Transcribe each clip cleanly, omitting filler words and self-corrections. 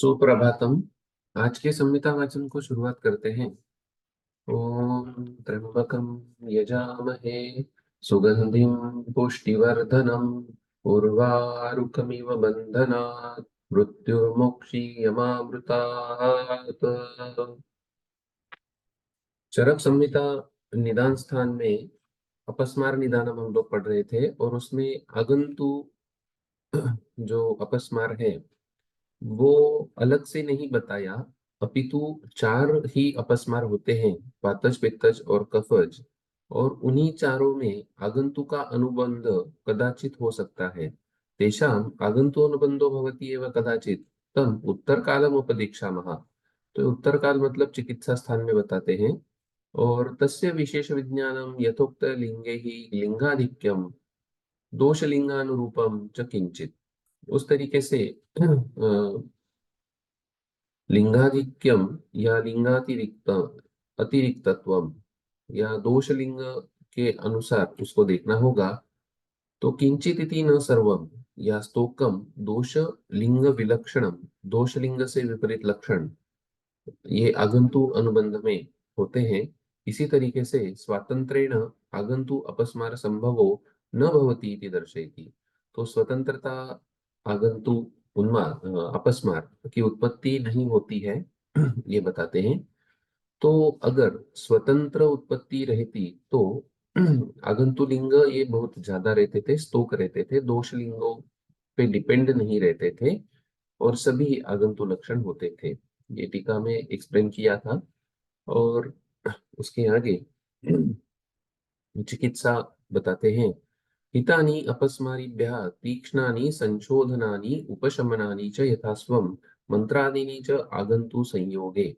सुप्रभातम। आज के संहिता वाचन को शुरुआत करते हैं। ओम त्र्यंबकम यजामहे सुगंधिम पुष्टिवर्धनम उर्वारुकमिव बंधनात् मृत्युर्मुक्षीयमामृतात्। चरक संहिता निदान स्थान में अपस्मार निदानम हम लोग पढ़ रहे थे, और उसमें आगंतु जो अपस्मार है वो अलग से नहीं बताया, अपितु चार ही अपस्मार होते हैं, वातज, पित्तज और कफज। और उन्हीं चारों में आगंतु का अनुबंध कदाचित हो सकता है। तेषाम आगंतु अनुबंधो भवति एव कदाचित तम उत्तर कालम उपदीक्षामः। तो उत्तर काल मतलब चिकित्सा स्थान में बताते हैं। और तस्य विशेष विज्ञानम यथोक्त लिंगे ही लिंगाधिक्यम दोषलिंगानुरूपम च किंचित। उस तरीके से लिंगाधिक्यम या लिंगातिरिक्त अतिरिक्तत्वम या दोष लिंग के अनुसार उसको देखना होगा। तो किंचित इति न सर्वम या स्तोकम दोष लिंग विलक्षणम, दोष लिंग से विपरीत लक्षण ये आगंतु अनुबंध में होते हैं। इसी तरीके से स्वातंत्रेण आगंतु अपस्मार संभवो न भवति इति दर्शयति। तो स्वतंत्रता आगंतु उन्माद अपस्मार की उत्पत्ति नहीं होती है, ये बताते हैं। तो अगर स्वतंत्र उत्पत्ति रहती तो आगंतु लिंग ये बहुत ज्यादा रहते थे, स्तोक रहते थे, दोष लिंगों पे डिपेंड नहीं रहते थे, और सभी आगंतु लक्षण होते थे। ये टीका में एक्सप्लेन किया था। और उसके आगे चिकित्सा बताते हैं। हितानि अपस्मारिभ्यः तीक्ष्णानि संशोधनानि उपशमनानि च यथास्वं मंत्रादीनि च आगंतु संयोगे।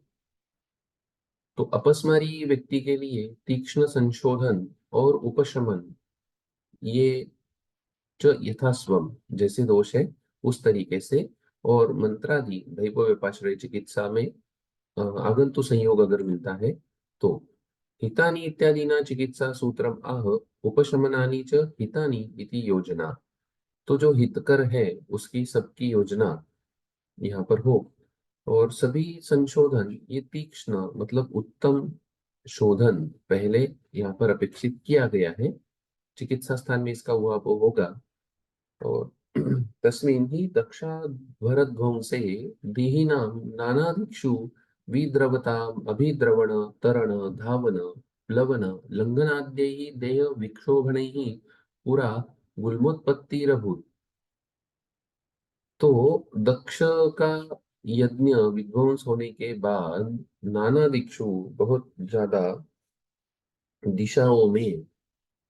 तो अपस्मारी व्यक्ति के लिए तीक्ष्ण संशोधन और उपशमन ये च यथास्वम जैसे दोष है उस तरीके से, और मंत्रादि दैव व्यपाश्रय चिकित्सा में आगंतु संयोग अगर मिलता है तो हितानि इत्यादि ना चिकित्सा सूत्रम आह उपशमनानि च हितानि इति योजना। तो जो हितकर है उसकी सबकी योजना यहाँ पर हो। और सभी संशोधन ये तीक्ष्ण मतलब उत्तम शोधन पहले यहाँ पर अपेक्षित किया गया है, चिकित्सा स्थान में इसका हुआ वो होगा। और तस्मिन् हि दक्षाध्वरध्वंसे देहिनां नानादिक्षु विद्रवताम् अभिद्रवण तरण धावन प्लवन लंघनाद्यैः देह विक्षोभणैः पुरा गुल्मोत्पत्तिरभूत्। तो दक्ष का यज्ञ विध्वंस होने के बाद नाना दिक्षु बहुत ज्यादा दिशाओं में,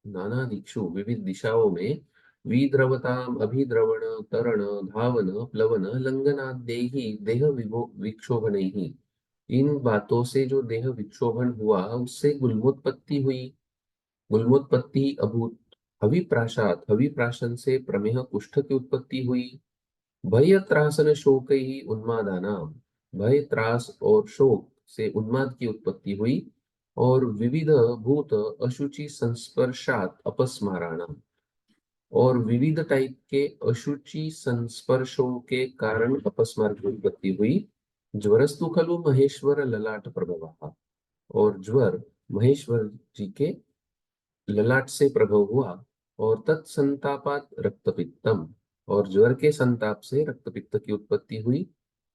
नाना दिक्षु विविध दिशाओं में विद्रवताम अभिद्रवण तरण धावन प्लवन लंघनाद्यैहि देह विक्षोभन ही, इन बातों से जो देह विक्षोभन हुआ उससे गुल्मोत्पत्ति हुई, गुल्मोत्पत्ति अभूत। हविप्राशात हविप्राशन से प्रमेह कुष्ठ की उत्पत्ति हुई। भय त्रासन शोक ही उन्मादानाम, भय त्रास और शोक से उन्माद की उत्पत्ति हुई। और विविध भूत अशुचि संस्पर्शात अपस्माराणाम, और विविध टाइप के अशुचि संस्पर्शों के कारण अपस्मार की उत्पत्ति हुई। ज्वरस्तु खलु महेश्वर ललाट प्रभव, और ज्वर महेश्वर जी के ललाट से प्रभव हुआ। और तत्संतापात रक्तपित्तम, और ज्वर के संताप से रक्तपित्त की उत्पत्ति हुई।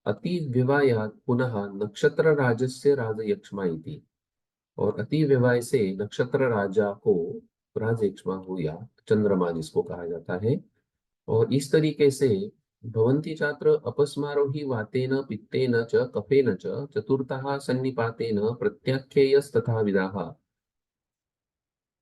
अति विवायात पुनः नक्षत्र राजस्य राजयक्ष्मा इति, और अति विवाय से नक्षत्र राजा को राजयक्ष्मा हुआ, चंद्रमा जिसको कहा जाता है। और इस तरीके से भवन्ति चात्र अपस्मारो ही वातेन पित्तेन च कफेन च चतुर्थः सन्निपातेन प्रत्याख्येयस्तथा विदाः।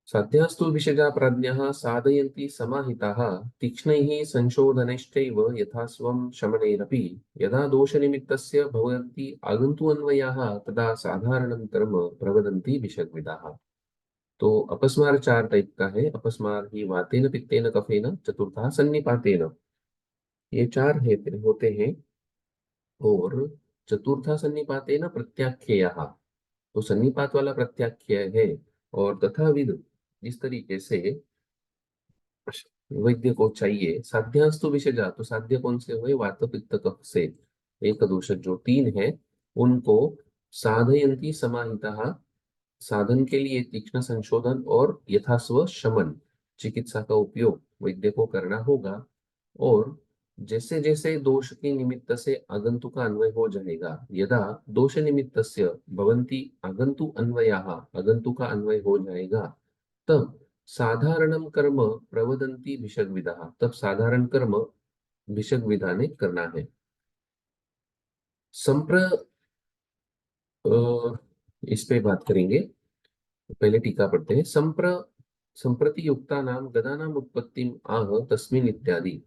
साध्यास्तु विषजा प्रज्ञः साधयन्ति समाहिताः तीक्ष्णैः संशोधनैश्चैव यथा स्वं शमनैरपि। यदा दोषनिमित्तस्य भवन्ति आगन्तु अन्वयाः तदा साधारणं कर्म प्रवदन्ति विषग्विदाः। तो अपस्मार चार टाइप का है। अपस्मार ही वातेन पित्तेन कफेन चतुर्थः सन्निपातेन, ये चार है होते हैं। और चतुर्था सन्निपातेन प्रत्याख्येयः, तो सन्निपात वाला प्रत्याख्य है। और तथाविध इस तरीके से वैद्य को चाहिए। साध्यांस्तु विषजा, तो साध्य कौन से हुए, वात पित्त कफ से। एकदोष जो 3 है उनको साधयन्ति समाहिताः, साधन के लिए तीक्ष्ण संशोधन और यथास्व शमन, चिकित्सा का उपयोग वैद्य को करना होगा। और जैसे जैसे दोष के निमित्त से आगंतुक का अन्वय हो जाएगा, यदा दोष निमित्तस्य भवन्ति आगंतु अन्वयाः, आगंतुक का अन्वय हो जाएगा, तब साधारणम कर्म प्रवदन्ति भिषग्विदाः, तब साधारण कर्म भिषग्विदा ने करना है। संप्र इस पे बात करेंगे, पहले टीका पढ़ते हैं। संप्रति युक्ता नाम गदा नाम उत्पत्ति आह तस्मिन् इत्यादि।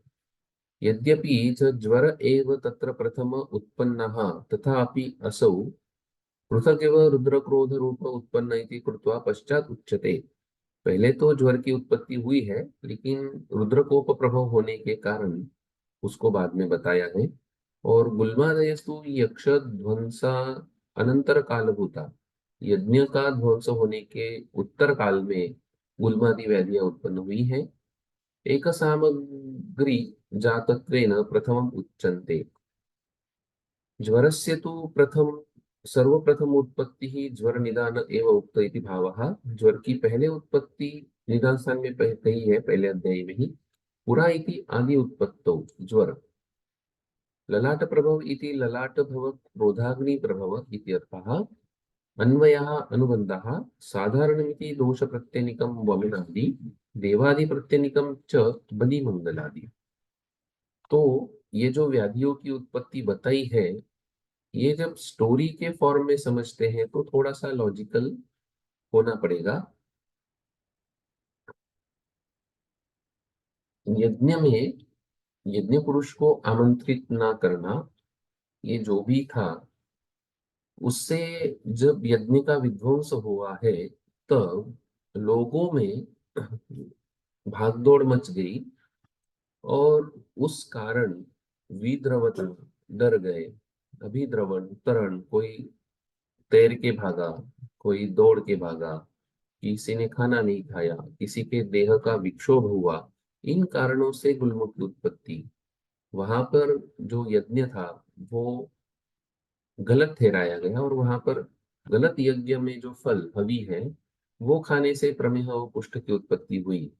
यद्यपि च ज्वर एव तत्र प्रथम उत्पन्नः तथापि असौ पृथगेव रुद्रक्रोध रूप उत्पन्न इति कृत्वा पश्चात उच्यते। पहले तो ज्वर की उत्पत्ति हुई है, लेकिन रुद्रकोप प्रभाव होने के कारण उसको बाद में बताया है। और गुल्मादयस्तु यक्ष ध्वंसा अनंतर कालभूता, यज्ञ का ध्वंस होने के उत्तर काल में गुल्मादि व्याधियां उत्पन्न हुई है। एक सामग्री जातत्वेन प्रथमम उच्यन्ते। ज्वरस्य तु प्रथम सर्वप्रथम उत्पत्ति ही ज्वर निदान एव उक्त इति भावः। ज्वर की पहले उत्पत्ति निदान स्थान में कही है, पहले अध्याय में ही। पुरा इति आदि उत्पत्तौ ज्वर, ललाट प्रभव इति ललाट भव क्रोधाग्नि प्रभव इत्यर्थः। अन्वयः अनुबन्धः साधारणमिति दोष प्रत्यनिकं वमिनादि देवादि प्रत्यनिकं च बलिमंगलादि। तो ये जो व्याधियों की उत्पत्ति बताई है, ये जब स्टोरी के फॉर्म में समझते हैं तो थोड़ा सा लॉजिकल होना पड़ेगा। यज्ञ में यज्ञ पुरुष को आमंत्रित ना करना, ये जो भी था, उससे जब यज्ञ का विध्वंस हुआ है, तब लोगों में भागदौड़ मच गई और उस कारण विद्रवता डर गए। अभिद्रवण तरण, कोई तैर के भागा, कोई दौड़ के भागा, किसी ने खाना नहीं खाया, किसी के देह का विक्षोभ हुआ। इन कारणों से गुल्म की उत्पत्ति, वहां पर जो यज्ञ था वो गलत ठहराया गया, और वहां पर गलत यज्ञ में जो फल हवि है वो खाने से प्रमेह और कुष्ठ की उत्पत्ति हुई।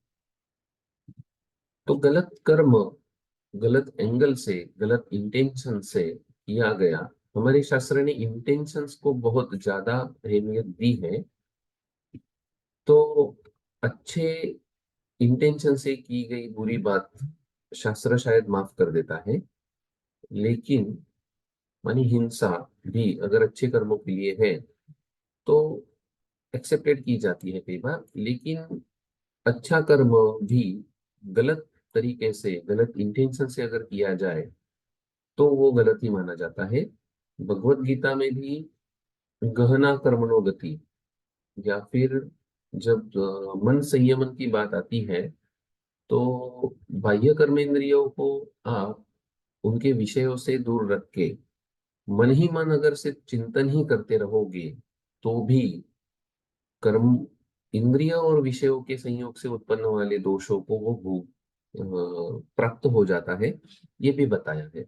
तो गलत कर्म गलत एंगल से, गलत इंटेंशन से किया गया। हमारे शास्त्र ने इंटेंशंस को बहुत ज्यादा अहमियत दी है। तो अच्छे इंटेंशन से की गई बुरी बात शास्त्र शायद माफ कर देता है, लेकिन मानी हिंसा भी अगर अच्छे कर्मों के लिए है तो एक्सेप्टेड की जाती है कई बार। लेकिन अच्छा कर्म भी गलत तरीके से, गलत इंटेंशन से अगर किया जाए तो वो गलत ही माना जाता है। भगवत गीता में भी गहना कर्मणो गति, या फिर जब मन संयमन की बात आती है, तो बाह्य कर्मेंद्रियों को आप उनके विषयों से दूर रख के मन ही मन अगर सिर्फ चिंतन ही करते रहोगे तो भी कर्म, इंद्रिय और विषयों के संयोग से उत्पन्न वाले दोषों को वो भोग प्राप्त हो जाता है, ये भी बताया है।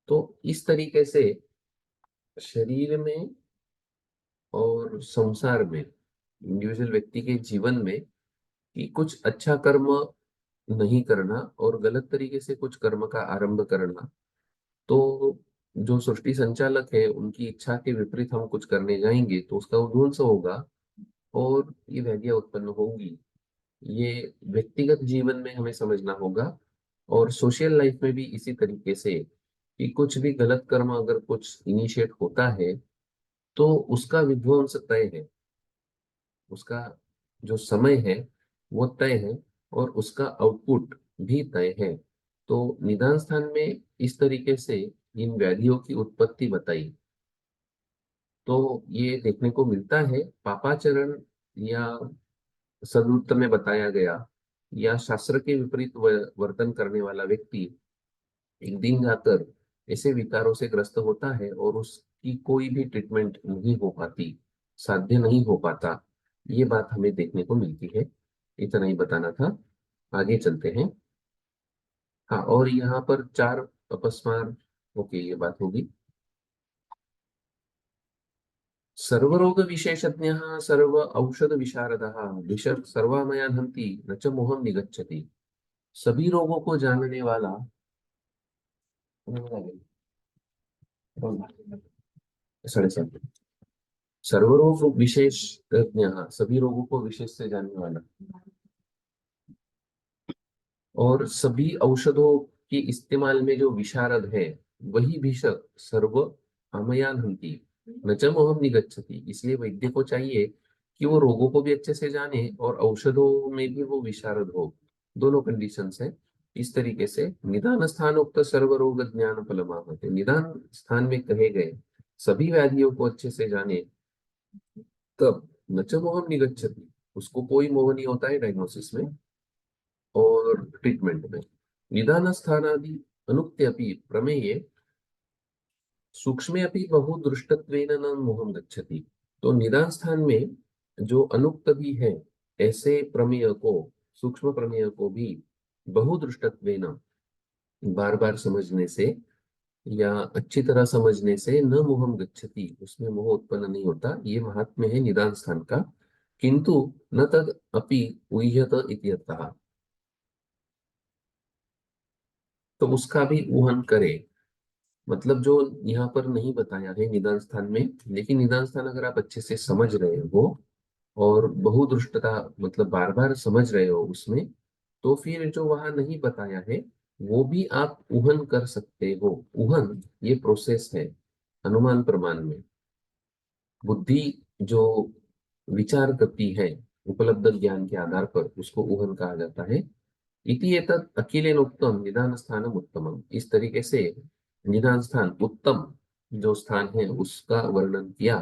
तो इस तरीके से शरीर में और संसार में, इंडिविजुअल व्यक्ति के जीवन में, कि कुछ अच्छा कर्म नहीं करना और गलत तरीके से कुछ कर्म का आरंभ करना, तो जो सृष्टि संचालक है उनकी इच्छा के विपरीत हम कुछ करने जाएंगे तो उसका उध्वंस होगा और ये व्याधियां उत्पन्न होंगी। ये व्यक्तिगत जीवन में हमें समझना होगा, और सोशल लाइफ में भी इसी तरीके से, कि कुछ भी गलत कर्म अगर कुछ इनिशिएट होता है तो उसका विध्वंस तय है, उसका जो समय है वो तय है, और उसका आउटपुट भी तय है। तो निदान स्थान में इस तरीके से इन व्याधियों की उत्पत्ति बताई। तो ये देखने को मिलता है पापाचरण या सदुत्तर में बताया गया, या शास्त्र के विपरीत वर्तन करने वाला व्यक्ति एक दिन जाकर ऐसे विकारों से ग्रस्त होता है और उसकी कोई भी ट्रीटमेंट नहीं हो पाती, साध्य नहीं हो पाता। ये बात हमें देखने को मिलती है। इतना ही बताना था, आगे चलते हैं। हाँ, और यहाँ पर चार अपस्मार ओके, ये बात होगी। सर्वरोग विशेषज्ञः सर्व औषध विशारदः विष सर्वामयान् हन्ति न च मोहं निगच्छति। सभी रोगों को जानने वाला, साढ़े सात, सर्वरोग विशेषज्ञ, सभी रोगों को विशेष से जानने वाला, और सभी औषधों के इस्तेमाल में जो विशारद है, वही भीषक सर्व अमयान हंति न च मोहम निगच्छति। इसलिए वैद्य को चाहिए कि वो रोगों को भी अच्छे से जाने और औषधों में भी वो विशारद हो। दोनों कंडीशंस है। इस तरीके से निदान स्थान उक्त सर्व रोग ज्ञान फलमाहते, निदान स्थान में कहे गए सभी व्याधियों को अच्छे से जाने, तब न च मोहम निगच्छति, उसको कोई मोह नहीं होता है डायग्नोसिस में और ट्रीटमेंट में। निदान स्थानादि अनुक्त्यपि प्रमेये सूक्ष्मे अपि बहु दृष्टत्वेन न मोहम गच्छति। तो निदान स्थान में जो अनुक्त भी है, ऐसे प्रमेय को, सूक्ष्म प्रमेय को भी बहु दृष्टत्वेन, बार बार समझने से या अच्छी तरह समझने से न मोहम गच्छति, उसमें मोह उत्पन्न नहीं होता। ये महात्म्य है निदान स्थान का। किंतु न तद अपि उह्यत इत्यर्थः, तो उसका भी ऊहन करे। मतलब जो यहाँ पर नहीं बताया है निदान स्थान में, लेकिन निदान स्थान अगर आप अच्छे से समझ रहे हो और बहुदृष्टता मतलब बार बार समझ रहे हो उसमें, तो फिर जो वहां नहीं बताया है वो भी आप ऊहन कर सकते हो। ऊहन ये प्रोसेस है अनुमान प्रमाण में। बुद्धि जो विचार करती है उपलब्ध ज्ञान के आधार पर, उसको ऊहन कहा जाता है। इति एतत् अखिलेन उत्तम निदान स्थानम उत्तमम, इस तरीके से निदान स्थान उत्तम जो स्थान है उसका वर्णन किया।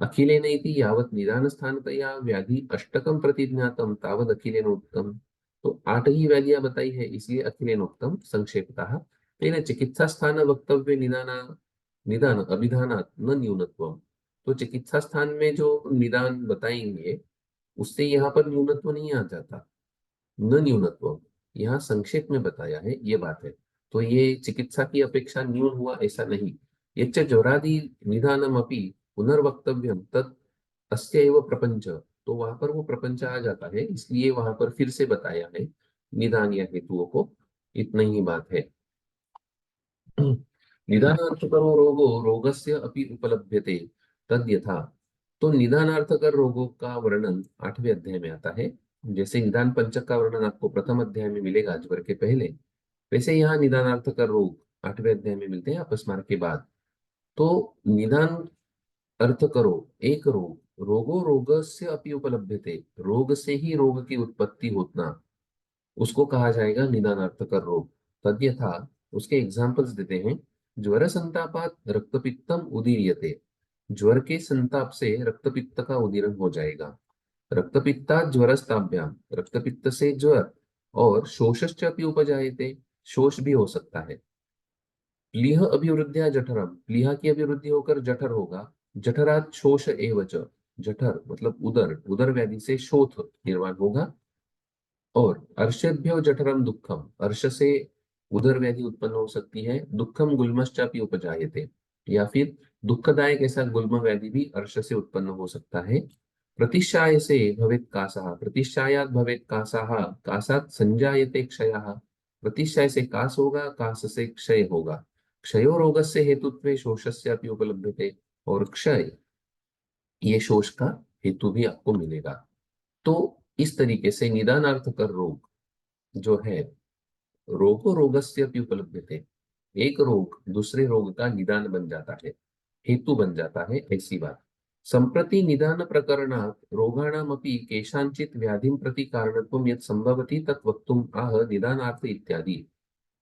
अखिलेन इति यावत् निदान स्थानतया व्याधि अष्टकम प्रतिज्ञातम तावद अखिलेन उत्तम। तो 8 ही व्याधियां बताई है, इसलिए अखिलेन उत्तम संक्षेपतः। तेन चिकित्सा स्थान वक्तव्य निदान निदान अभिधानात् न न्यूनत्वम। तो चिकित्सा स्थान में जो निदान बताएंगे उससे यहाँ पर न्यूनत्व नहीं आ जाता, न न्यूनत्व, यहाँ संक्षेप में बताया है, ये बात है। तो ये चिकित्सा की अपेक्षा न्यून हुआ ऐसा नहीं। यच्च ज्वरादि निदानम अपि पुनर्वक्तव्यम तत् अस्य एव प्रपंच, तो वहां पर वो प्रपंच आ जाता है, इसलिए वहां पर फिर से बताया है निदान या हेतुओं को। इतना ही बात है। निदानार्थकरो रोगो रोगस्य अपि उपलभ्यते तद्यथा। तो निदानार्थकर रोगों का वर्णन 8वें अध्याय में आता है। जैसे निदान पंचक का वर्णन आपको प्रथम अध्याय में मिलेगा ज्वर के पहले, वैसे यहाँ निदानार्थकर रोग 8वें अध्याय में मिलते हैं अपस्मार के बाद। तो निदान अर्थ करो एक रोग, रोगो रोगस्य अपि उपलभ्यते, रोग से ही रोग की उत्पत्ति होना, उसको कहा जाएगा निदानार्थकर रोग। तद्यथा, उसके एग्जाम्पल्स देते हैं। ज्वर संतापात रक्तपित्तम उदीर्यते, ज्वर के संताप से रक्तपित्त का उदीरण हो जाएगा। रक्तपित्तात् ज्वरस्ताभ्याम, रक्तपित्त से ज्वर, और शोषश्च अपि उपजायते, शोष भी हो सकता है। प्लीह अभिवृद्धिया जठरम, प्लीहा की अभिवृद्धि होकर जठर होगा। जठरात् शोष एवच, जठर मतलब उदर, उदर व्याधि से शोथ निर्माण होगा। और अर्षेभ्यो जठरम दुखम, अर्श से उदर व्याधि उत्पन्न हो सकती है। दुखम गुल्मश्चापि उपजायते, या फिर दुखदायक ऐसा गुल्म व्याधि भी अर्श से उत्पन्न हो सकता है। प्रतिशाय से भवेत कासः, प्रतिशायात भवेत कासः, कासात संजायते क्षयः, प्रतिशय से कास होगा, कास से क्षय होगा। क्षयो रोगस्य हेतुत्वे शोषस्यापि उपलभ्यते, और क्षय ये शोष का हेतु भी आपको मिलेगा। तो इस तरीके से निदानार्थ कर रोग जो है, रोगो रोगस्य अपि उपलभ्यते, एक रोग दूसरे रोग का निदान बन जाता है, हेतु बन जाता है, ऐसी बात। संप्रति निदान प्रकरणात् रोगाणामपि केषाञ्चित् व्याधिं प्रति कारणत्वं यत् संभवति तत् वक्तुम् आह निदानार्थ इत्यादि।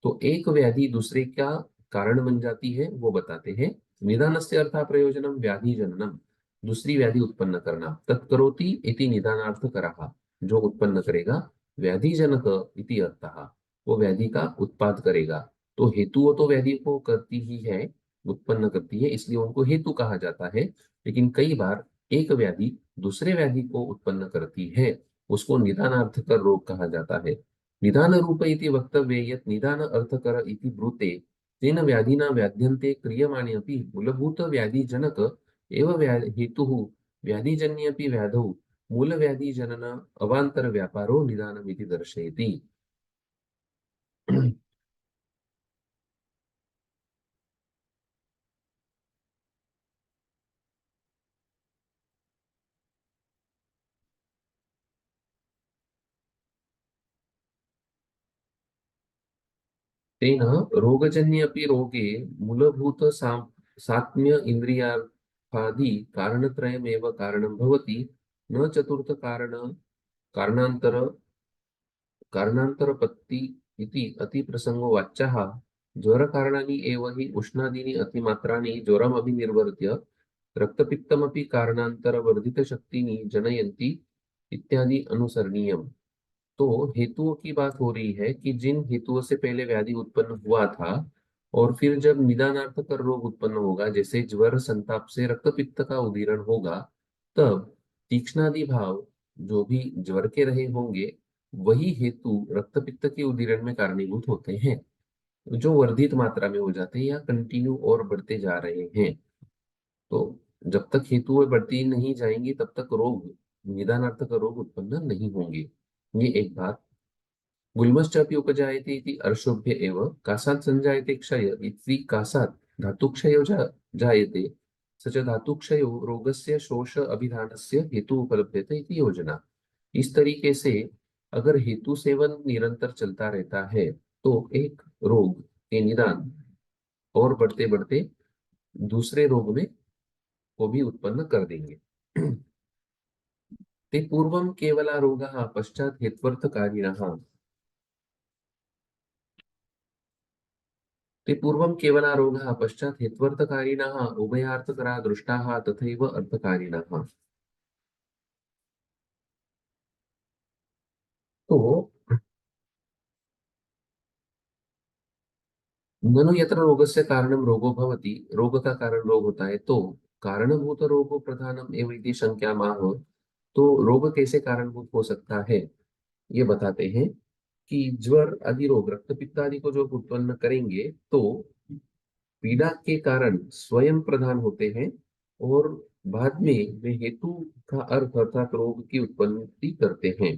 तो एक व्याधि दूसरे का कारण बन जाती है वो बताते हैं। निदानस्य अर्थः प्रयोजनम व्याधि जननम, दूसरी व्याधि उत्पन्न करना। तत्करोति इति निदानार्थ करः, जो उत्पन्न करेगा। व्याधि जनक इति अर्थः, वो व्याधि का उत्पाद करेगा। तो हेतु वो तो व्याधि को करती ही है, उत्पन्न करती है, इसलिए उनको हेतु कहा जाता है। लेकिन कई बार एक व्याधि दूसरे व्याधि को उत्पन्न करती है, उसको निदानार्थ कर रोग कहा जाता है। निदान रूप इति वक्तव्ये यत् निदान अर्थकर इति ब्रूते तेन व्याधिना व्याध्यन्ते क्रियमाणे अपि मूलभूतव्याधिजनक एव हेतुः व्याधिजन्येऽपि व्याधौ मूलव्याधिजनन अवान्तरव्यापारो निदानमिति दर्शयति। तेन रोगजन्येऽपि रोगे सात्म्य इन्द्रियार्थादि कारणत्रयमेव कारणं भवति, न चतुर्थकारण कारणान्तर कारणान्तरपत्ति इति अतिप्रसङ्गो वाच्यः। ज्वरकारणानि एव हि उष्णादीनि अतिमात्राणि ज्वरमभिनिर्वर्त्य रक्तपित्तमपि कारणान्तरवर्धितशक्तिनि जनयन्ति इत्यादि अनुसरणीयम्। तो हेतुओं की बात हो रही है कि जिन हेतुओं से पहले व्याधि उत्पन्न हुआ था और फिर जब निदानार्थ कर रोग उत्पन्न होगा, जैसे ज्वर संताप से रक्तपित्त का उदीरण होगा, तब तीक्ष्णादि भाव जो भी ज्वर के रहे होंगे, वही हेतु रक्तपित्त के उदीरण में कारणीभूत होते हैं, जो वर्धित मात्रा में हो जाते हैं या कंटिन्यू और बढ़ते जा रहे हैं। तो जब तक हेतुएं बढ़ती नहीं जाएंगी तब तक रोग निदानार्थ का रोग उत्पन्न नहीं होंगे। ये एक बात। गुल्मश्चापि उपजायते इति अर्शोभ्य एव कासात् संजायते क्षय इति कासात् धातुक्षयो जायते स च धातुक्षयो रोगस्य शोष अभिधानस्य हेतु उपलभ्यते इति योजना। इस तरीके से अगर हेतु सेवन निरंतर चलता रहता है तो एक रोग के निदान और बढ़ते बढ़ते दूसरे रोग में को भी उत्पन्न कर देंगे। ते पूर्वं केवला रोगाः पश्चात् हेत्वर्थकारिणः। ते पूर्वं केवला रोगाः पश्चात् हेत्वर्थकारिणः उभयार्थकरा दृष्टाः तथैव अर्थकारिणः। तो ननु यत्र रोगस्य कारणं रोगो भवति, रोग का कारण रोग होता है, तो कारणभूत रोगो प्रधानम एव इति शंक्यामाह। तो रोग कैसे कारणभूत हो सकता है, ये बताते हैं कि ज्वर आदि रोग रक्तपित्त आदि को जो उत्पन्न करेंगे तो पीड़ा के कारण स्वयं प्रधान होते हैं और बाद में वे हेतु का अर्थ अर्थात रोग की उत्पत्ति करते हैं।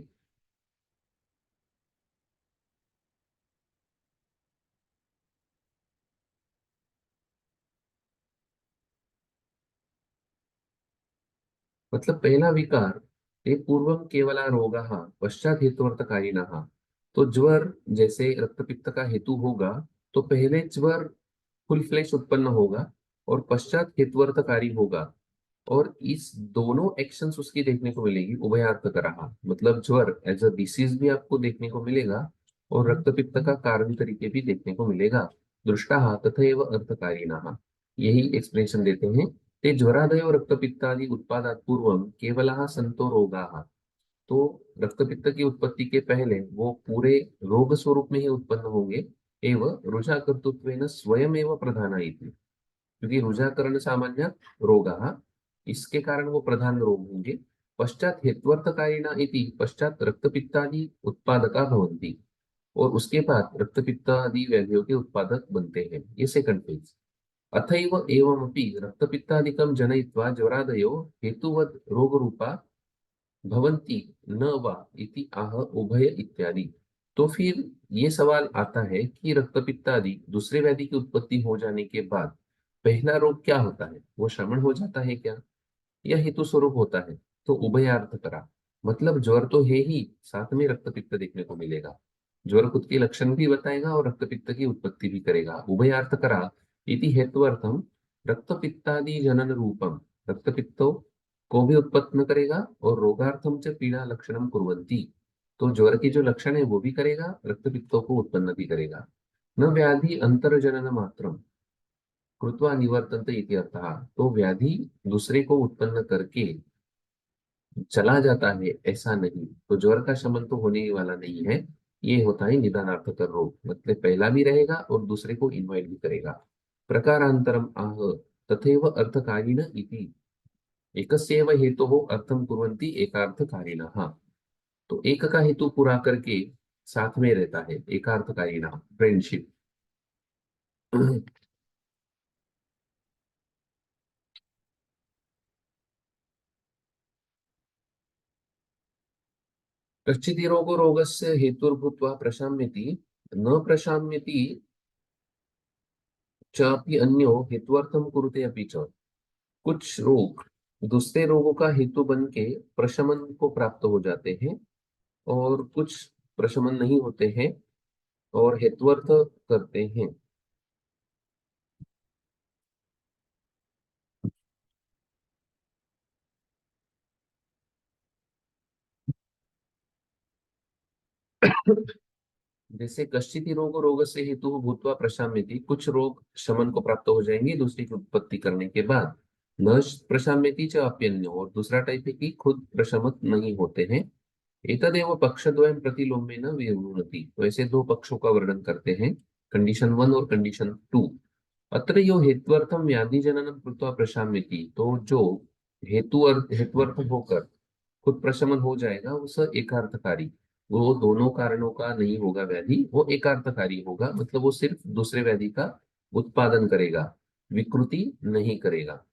मतलब पहला विकार ते पूर्वम केवला रोगाः पश्चात हेतुअर्थकारिणः। तो ज्वर जैसे रक्तपित्त का हेतु होगा, तो पहले ज्वर फुल फ्लेश उत्पन्न होगा और पश्चात हेतुअर्थकारी होगा। और इस दोनों एक्शंस उसकी देखने को मिलेगी उभयार्थ रहा, मतलब ज्वर एज अ डिसीज भी आपको देखने को मिलेगा और रक्तपित्त का कारण तरीके भी देखने को मिलेगा। दृष्टा तथैव अर्थकारिणः, यही एक्सप्लेनेशन देते हैं। ते ज्वरादयो रक्तपित्तादि उत्पादात् पूर्वं केवलः संतो रोगाः। तो रक्तपित्त की उत्पत्ति के पहले वो पूरे रोग स्वरूप में ही उत्पन्न होंगे। एवं रुजाकर्तृत्वेन स्वयमेव प्रधान इति, क्योंकि रुजाकरण सामान्य रोगाः, इसके कारण वो प्रधान रोग होंगे। पश्चात हेत्वर्थकारिणा इति पश्चात रक्तपित्तादि उत्पादका भवन्ति, और उसके बाद रक्तपित्तादि व्याधियों के उत्पादक बनते हैं, ये सेकंड फेज। अथैव एवमपि रक्तपित्तादिकं जनयित्वा ज्वरादयो हेतुवद् रोगरूपा भवन्ति न वा इति आह उभय इत्यादि। तो फिर ये सवाल आता है कि रक्तपित्त आदि दूसरे व्याधि की उत्पत्ति हो जाने के बाद पहला रोग क्या होता है, वो श्रमण हो जाता है क्या, या हेतु स्वरूप होता है? तो उभयार्थ करा, मतलब ज्वर तो है ही, साथ में रक्तपित्त देखने को मिलेगा। ज्वर खुद के लक्षण भी बताएगा और रक्तपित्त की उत्पत्ति भी करेगा। उभयार्थ करा इति हेत्वर्थम रक्तपित्तादि जनन रूपम, रक्तपित्तो को भी उत्पन्न करेगा और रोगार्थम च पीड़ा लक्षणम कुर्वन्ति, तो ज्वर के जो लक्षण है वो भी करेगा, रक्तपित्तों को उत्पन्न भी करेगा। न व्याधि अंतरजनन मात्रम कृत्वा निवर्तन्ते इति अर्थः। तो व्याधि दूसरे को उत्पन्न करके चला जाता है ऐसा नहीं, तो ज्वर का शमन तो होने ही वाला नहीं है। ये होता है निदानार्थक रोग, मतलब पहला भी रहेगा और दूसरे को इन्वाइट भी करेगा। प्रकारांतरम आह तथैव अर्थकारिण इति एकस्यैव हेतोः अर्थं कुर्वन्ति एकार्थकारिणः। तो एक का हेतु पूरा करके साथ में रहता है एकार्थकारिणः, फ्रेंडशिप। कश्चित् रोगो रोगस्य हेतुर्भूत्वा प्रशाम्यति न प्रशाम्यति चापि अन्यो हेत्वर्थम कुरुते अपि च। कुछ रोग दूसरे रोगों का हेतु बन के प्रशमन को प्राप्त हो जाते हैं और कुछ प्रशमन नहीं होते हैं और हेत्वर्थ करते हैं। जैसे कश्चित रोग रोग से हेतु भूतवा प्रशाम्यति, कुछ रोग शमन को प्राप्त हो जाएंगे दूसरी की उत्पत्ति करने के बाद। न प्रशाम्यति च अप्यन्यो, और दूसरा टाइप है कि खुद प्रशमित नहीं होते हैं। एतदेव पक्षद्वयं प्रतिलोम्येन विवृणुति, तो ऐसे दो पक्षों का वर्णन करते हैं, कंडीशन 1 और कंडीशन 2। अत्र यो हेत्वर्थम व्याधि जननम कृत्वा प्रशाम्यति, तो जो हेत्वर्थ होकर खुद प्रशमन हो जाएगा उस एकार्थकारी, वो दोनों कारणों का नहीं होगा व्याधि, वो एकार्थकारी होगा, मतलब वो सिर्फ दूसरे व्याधि का उत्पादन करेगा, विकृति नहीं करेगा।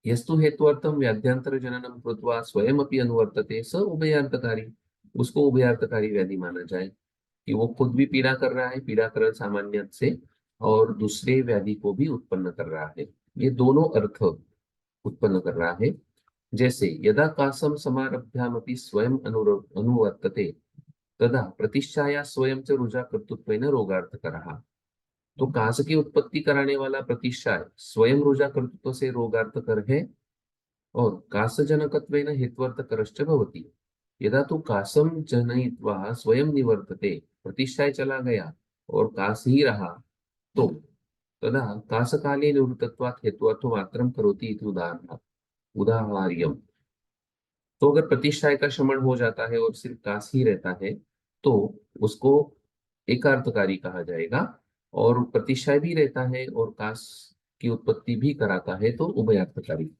यस्तु हेत्वर्थम व्याध्यांतर जननम कृत्वा स्वयं अपि अनुवर्तते स उभयार्थकारी, उसको उभयार्थकारी व्याधि माना जाए कि वो खुद भी पीड़ा कर रहा है, पीड़ाकरण सामान्य से, और दूसरे व्याधि को भी उत्पन्न कर रहा है। ये दोनों अर्थ उत्पन्न कर रहा है। जैसे यदा कासम समारभ्यामपि स्वयं अनुवर्तते तदा प्रतिष्ठाया स्वयं च रुजा कर्तृत्वेन रोगार्थकरः। तो कास की उत्पत्ति कराने वाला प्रतिष्ठा स्वयं रुजा कर्तृत्व से रोगार्थकर है, और कासजनकत्वेन हेत्वर्थकरश्च भवति। यदा तु कासम जनयित्वा स्वयं निवर्तते, प्रतिष्ठाय चला गया और कास ही रहा, तो तदा कासकाले निवृत्तत्वात् हेत्वर्थो मात्रं करोति इति उदाहरणम्। तो अगर प्रतिष्ठाय का श्रमण हो जाता है और सिर्फ कास ही रहता है, तो उसको एकार्थकारी कहा जाएगा, और प्रतिष्ठाय भी रहता है और कास की उत्पत्ति भी कराता है तो उभयार्थकारी।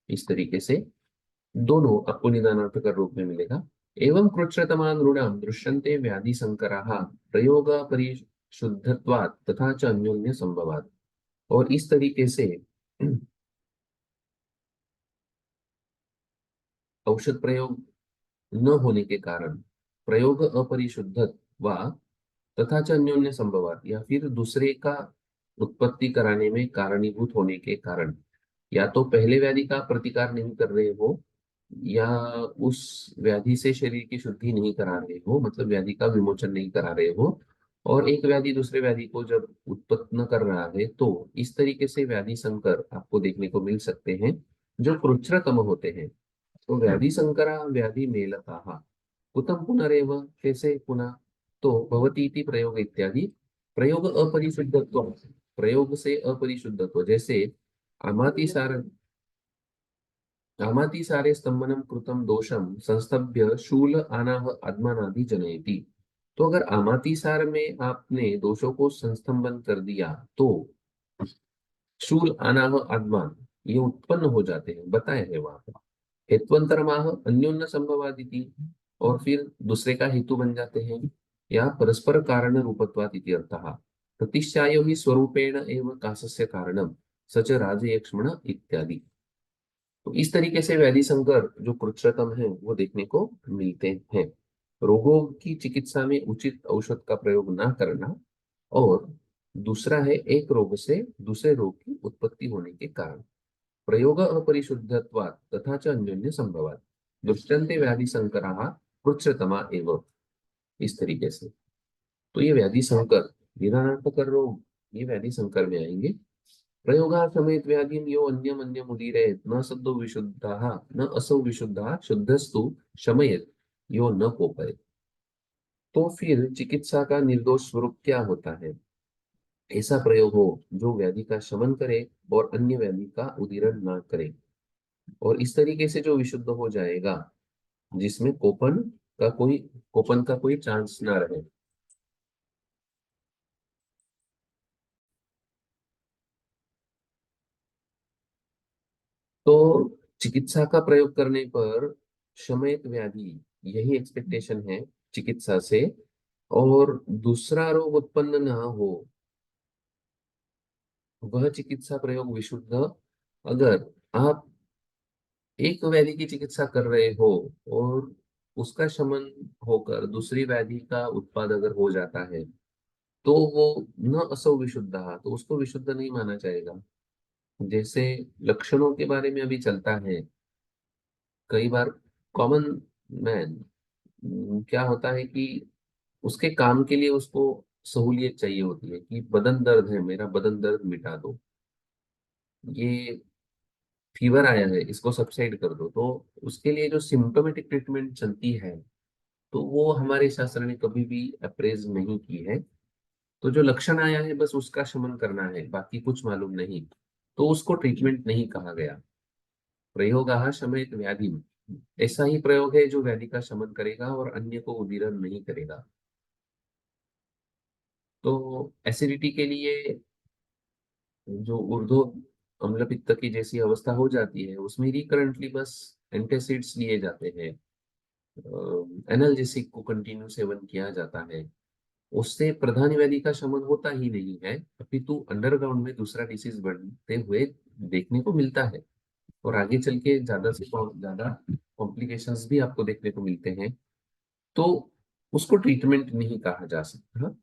इस तरीके से दोनों आपको निदानार्थक रूप में मिलेगा। एवं कृच्छ्रतमान नृणाम दृश्यन्ते व्याधि संकराः प्रयोग परिशुद्धत्वात् तथा च अन्योन्य संभवात्। और इस तरीके से औषध प्रयोग न होने के कारण, प्रयोग अपरिशुद्ध व तथा च अन्योन्य संभवात, या फिर दूसरे का उत्पत्ति कराने में कारणीभूत होने के कारण, या तो पहले व्याधि का प्रतिकार नहीं कर रहे हो, या उस व्याधि से शरीर की शुद्धि नहीं करा रहे हो, मतलब व्याधि का विमोचन नहीं करा रहे हो, और एक व्याधि दूसरे व्याधि को जब उत्पन्न कर रहा है, तो इस तरीके से व्याधि संकर आपको देखने को मिल सकते हैं जो कृच्छ्रतम होते हैं। तो व्याधि संकरा व्याधि मेलकाः कुतम पुनरेव, कैसे पुनः, तो भवती इति प्रयोग इत्यादि। प्रयोग अपरिशुद्धत्व, प्रयोग से अपरिशुद्धत्व, जैसे आमातिसार आमातिसारे स्तंभनम कृतम दोषम संस्तभ्य शूल आनाह आत्मानादि जनयति। तो अगर आमातिसार में आपने दोषों को संस्तंभन कर दिया तो शूल अनाह आत्मान ये उत्पन्न हो जाते हैं, बताए है वहां पर। हेत्वंतरमाह अन्योन्य संभवादिति, और फिर दूसरे का हेतु बन जाते हैं, या परस्पर कारण रूपत्वात् इति अर्थः। प्रतिश्चायो ही स्वरूपेण एव कासस्य कारणम सच राजयक्ष्मण इत्यादि। तो इस तरीके से व्याधि संकर जो कृच्छ्रतम है वो देखने को मिलते हैं। रोगों की चिकित्सा में उचित औषध का प्रयोग ना करना, और दूसरा है एक रोग से दूसरे रोग की उत्पत्ति होने के कारण। प्रयोग अपरिशुद्धत्वात् तथा च अन्योन्य संभवात् दृष्टन्ते व्याधि संकराः कृच्छ्रतमा एव। इस तरीके से तो ये व्याधि संकर, निदानार्थकर रोग, ये व्याधि संकर में आएंगे। प्रयोगा समेत व्याधिं यो अन्यम अन्यम उदीरयेत् न सद्यो विशुद्धः न असौ विशुद्धः शुद्धस्तु शमयेत् यो न कोपयेत्। तो फिर चिकित्सा का निर्दोष स्वरूप क्या होता है? ऐसा प्रयोग हो जो व्याधि का शमन करे और अन्य व्याधि का उदीरण ना करे, और इस तरीके से जो विशुद्ध हो जाएगा, जिसमें कोपन का कोई चांस ना रहे। तो चिकित्सा का प्रयोग करने पर शमयत व्याधि, यही एक्सपेक्टेशन है चिकित्सा से, और दूसरा रोग उत्पन्न ना हो, वह चिकित्सा प्रयोग विशुद्ध अगर आप एक व्याधि की चिकित्सा कर रहे हो और उसका शमन होकर दूसरी व्याधि का उत्पाद अगर हो जाता है तो वो न असौ विशुद्ध, तो उसको विशुद्ध नहीं माना जाएगा। जैसे लक्षणों के बारे में अभी चलता है, कई बार कॉमन मैन क्या होता है कि उसके काम के लिए उसको सहूलियत चाहिए होती है कि बदन दर्द है, मेरा बदन दर्द मिटा दो, ये फीवर आया है इसको सबसाइड कर दो, तो उसके लिए जो सिम्टोमेटिक ट्रीटमेंट चलती है तो वो हमारे शास्त्र ने कभी भी अप्रेज नहीं की है। तो जो लक्षण आया है बस उसका शमन करना है, बाकी कुछ मालूम नहीं, तो उसको ट्रीटमेंट नहीं कहा गया। प्रयोगाः शमयत व्याधि, ऐसा ही प्रयोग है जो व्याधि का शमन करेगा और अन्य को उदीरन नहीं करेगा। तो एसिडिटी के लिए जो ऊर्ध्व अम्ल पित्त की जैसी अवस्था हो जाती है उसमें रिकरेंटली बस एंटासिड्स लिए जाते हैं, एनाल्जेसिक को कंटिन्यू सेवन किया जाता है, उससे प्रधान व्याधि का शमन होता ही नहीं है, अपितु अंडरग्राउंड में दूसरा डिसीज बढ़ते हुए देखने को मिलता है और आगे चल के ज्यादा से ज्यादा कॉम्प्लिकेशंस भी आपको देखने को मिलते हैं। तो उसको ट्रीटमेंट नहीं कहा जा सकता।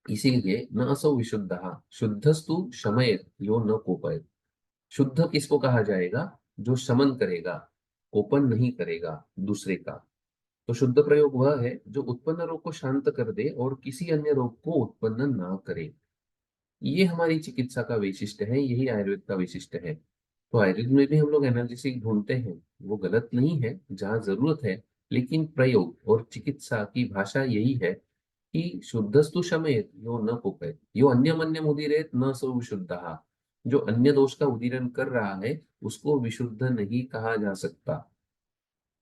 इसीलिए न असौ विशुद्ध, शुद्धस्तु शमयत यो न कोपयत। शुद्ध किसको कहा जाएगा? जो शमन करेगा, कोपन नहीं करेगा दूसरे का। तो शुद्ध प्रयोग वह है जो उत्पन्न रोग को शांत कर दे और किसी अन्य रोग को उत्पन्न ना करे। ये हमारी चिकित्सा का वैशिष्ट्य है, यही आयुर्वेद का वैशिष्ट्य है। तो आयुर्वेद में भी हम लोग एनालिसिस ढूंढते हैं, वो गलत नहीं है जहाँ जरूरत है, लेकिन प्रयोग और चिकित्सा की भाषा यही है कि शुद्धस्तु शमयेत यो न कुपयत यो अन्यमन्यम उदीरयेत न सो विशुद्धः। जो अन्य दोष का उदीरण कर रहा है उसको विशुद्ध नहीं कहा जा सकता।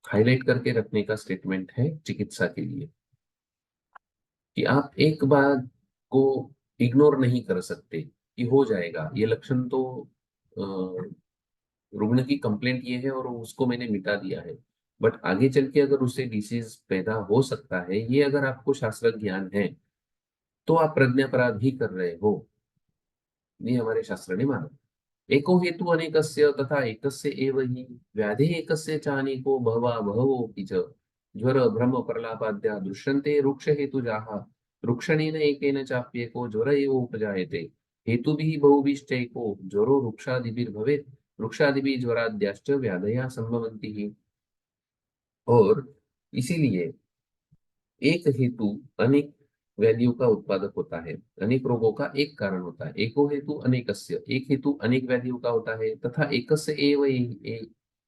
हाईलाइट करके रखने का स्टेटमेंट है चिकित्सा के लिए कि आप एक बात को इग्नोर नहीं कर सकते कि हो जाएगा, ये लक्षण तो रुग्ण की कंप्लेंट ये है और उसको मैंने मिटा दिया है, बट आगे चल के अगर उससे डिसीज पैदा हो सकता है, ये अगर आपको शास्त्र ज्ञान है तो आप प्रज्ञापराध ही कर रहे हो। ये हमारे शास्त्र ने माना। एको हेतु अनेकस्य तथा एकस्य एव हि व्याधि एकस्य च अनेको बहवा बहवोऽपि च ज्वर भ्रम प्रलापाद्या दृश्यन्ते रुक्ष हेतुजाः रुक्षणेन एकेन चाप्येको ज्वर एव उपजायते हेतुभिः बहुभिश्चैको ज्वरो रुक्षादिभिर्भवेत् रुक्षादिभिः ज्वराद्याश्च व्याधयः संभवन्ति हि। और इसीलिए एक हेतु अनेक व्याधियों का उत्पादक होता है, अनेक रोगों का एक कारण होता है। एको हेतु अनेकस्य, एक हेतु अनेक व्याधियों का होता है, तथा एकस्य एव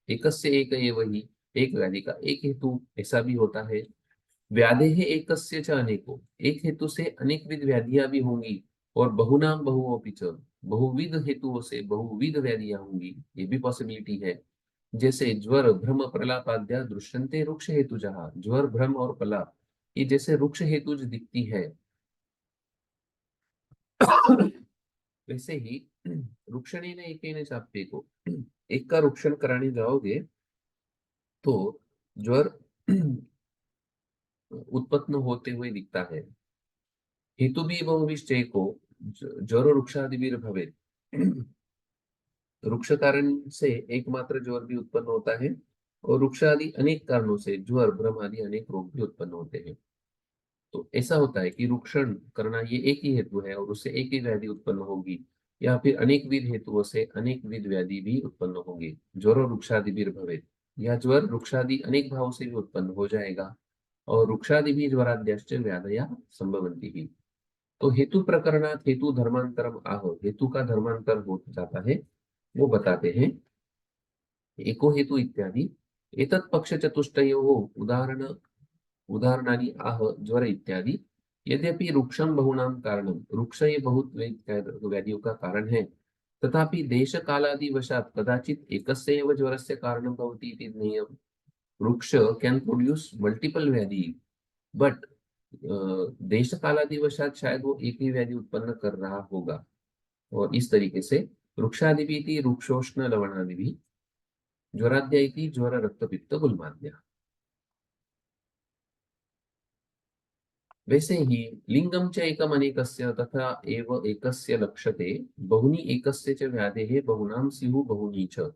एकस्य एक एव ही, एक व्याधि का एक हेतु ऐसा भी होता है। व्याधे है एकस्य च अनेको, एक हेतु से अनेक विध व्याधियां भी होंगी। और बहुनाम बहुओपि च, बहुविध हेतुओं से बहुविध व्याधियां होंगी, ये भी पॉसिबिलिटी है। जैसे ज्वर भ्रम प्रलापाद्या दृश्यन्ते रुक्ष हेतु जहाँ, ज्वर भ्रम और प्रलाप ये जैसे रुक्ष हेतु जो दिखती है वैसे ही रुक्षणी ने एक चापे को एक का रुक्षण कराने जाओगे तो ज्वर उत्पन्न होते हुए दिखता है। हेतु भी बहुविश्चय को ज्वर रुक्षादि भवे रुक्ष कारण से एकमात्र ज्वर भी उत्पन्न होता है और रुक्ष आदि अनेक कारणों से ज्वर भ्रम आदि अनेक रोग भी उत्पन्न होते हैं। तो ऐसा होता है कि रुक्षण करना ये एक ही हेतु है और उससे एक ही व्याधि उत्पन्न होगी, या फिर अनेक विध हेतुओं से अनेक विध व्याधि भी उत्पन्न होंगे। ज्वर और रुक्षादि भी भवेत, या ज्वर रुक्षादि अनेक भाव से भी उत्पन्न हो जाएगा और रुक्षादि भी ज्वराद्यश्च व्याधया संभवंती ही। तो हेतु प्रकरणात हेतु धर्मांतरम आह, हेतु का धर्मांतर हो जाता है, वो बताते हैं। एको हेतु इत्यादि एतत् पक्ष चतुष्टयोः उदाहरण उदाहरणानि आह ज्वर इत्यादि। यद्यपि रुक्षम बहुनां कारणम, रुक्ष ये बहुत व्याधियों का कारण है, तथापि देश कालादि वशात कदाचित एकस्य एव ज्वरस्य कारणं भवति इति ज्ञेयम्। वृक्ष कैन प्रोड्यूस मल्टीपल व्याधि, बट देश कालादि वशात शायद वो एक ही व्याधि उत्पन्न कर रहा होगा। और इस तरीके से वृक्षादि भी थी, वृक्षोष्ण लवणादि भी, ज्वराद्या इति ज्वर रक्त पित्त गुल्माद्या। वैसे ही लिंगम च एकम अनेकस्य तथा एव एकस्य लक्ष्यते बहुनि एकस्य च व्याधेः बहुनां स्युः बहुनी च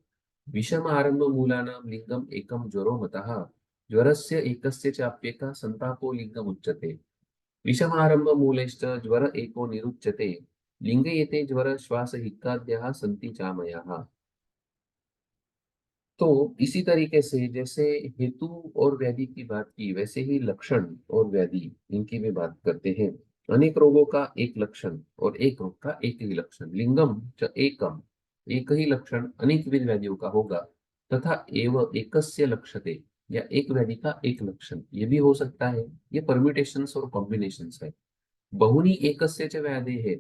विषम आरंभ मूलानां लिंगम एकम ज्वरो मतः ज्वरस्य एकस्य चाप्येकः संतापो लिंगम उच्यते विषम आरंभ मूलेश्च ज्वर एको निरुच्यते लिंगे एते ज्वर श्वास हिक्काद्याः सन्ति चामयाः। तो इसी तरीके से जैसे हेतु और व्याधि की बात की वैसे ही लक्षण और व्याधि इनकी भी बात करते हैं। अनेक रोगों का एक लक्षण और एक रोग का एक ही लक्षण लिंगम च एकम एक ही लक्षण अनेक विध व्याधियों का होगा तथा एव एकस्य लक्षते या एक व्याधि का एक लक्षण ये भी हो सकता है। ये परम्यूटेशंस और कॉम्बिनेशंस है। बहुनी एकस्य च व्याधि है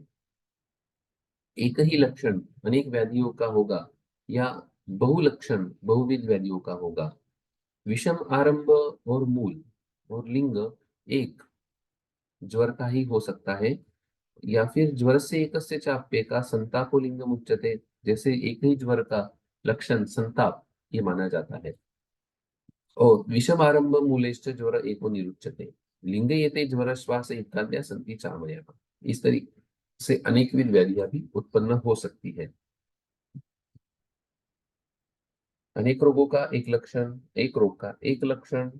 एक ही लक्षण अनेक व्याधियों का होगा या बहुलक्षण बहुविध व्याधियों का होगा। विषम आरंभ और मूल और लिंग एक ज्वर का ही हो सकता है या फिर ज्वर से एकस्य चाप्य का संतापो लिंगम उच्यते जैसे एक ही ज्वर का लक्षण संताप ये माना जाता है। और विषम आरंभ मूलेश्च ज्वर एको निरुच्यते लिंग येते ज्वर श्वास इत्याद्या संति चामयः। इस तरीके से अनेक विध व्याधियां भी उत्पन्न हो सकती है। अनेक रोगों का एक लक्षण एक रोग का एक लक्षण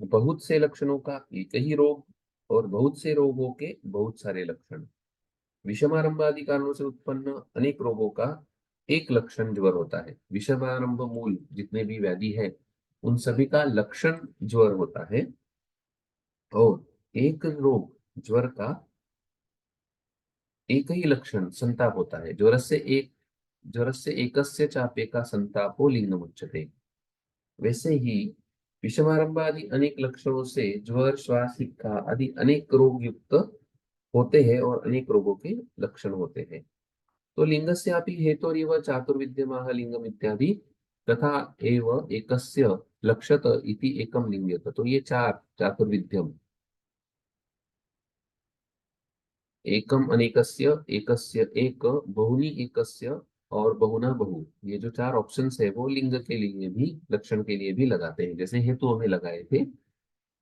बहुत से लक्षणों का एक ही रोग और बहुत से रोगों के बहुत सारे लक्षण विषमारंभ आदि कारणों से उत्पन्न अनेक रोगों का एक लक्षण ज्वर होता है। विषमारंभ मूल जितने भी व्याधि है उन सभी का लक्षण ज्वर होता है और एक रोग ज्वर का एक ही लक्षण संताप होता है। ज्वर से एकस्य चाप्येका संतापो लिंगम उच्यते। वैसे ही विषमारंभ आदि अनेक लक्षणों से ज्वर श्वास हिक्का आदि अनेक रोग युक्त होते हैं और अनेक रोगों के लक्षण होते हैं। तो लिंगस्यापि हेतोरिव चातुर्विद्यमाः लिंगम इत्यादि तथा एव एकस्य लक्षत इति एकम लिंग्यत। तो ये चार चातुर्विध्यम एकम अनेकस्य एकस्य एक बहुनी एकस्य और बहुना बहु ये जो चार ऑप्शंस है वो लिंग के लिए भी लक्षण के लिए भी लगाते हैं जैसे हेतु हमें लगाए थे।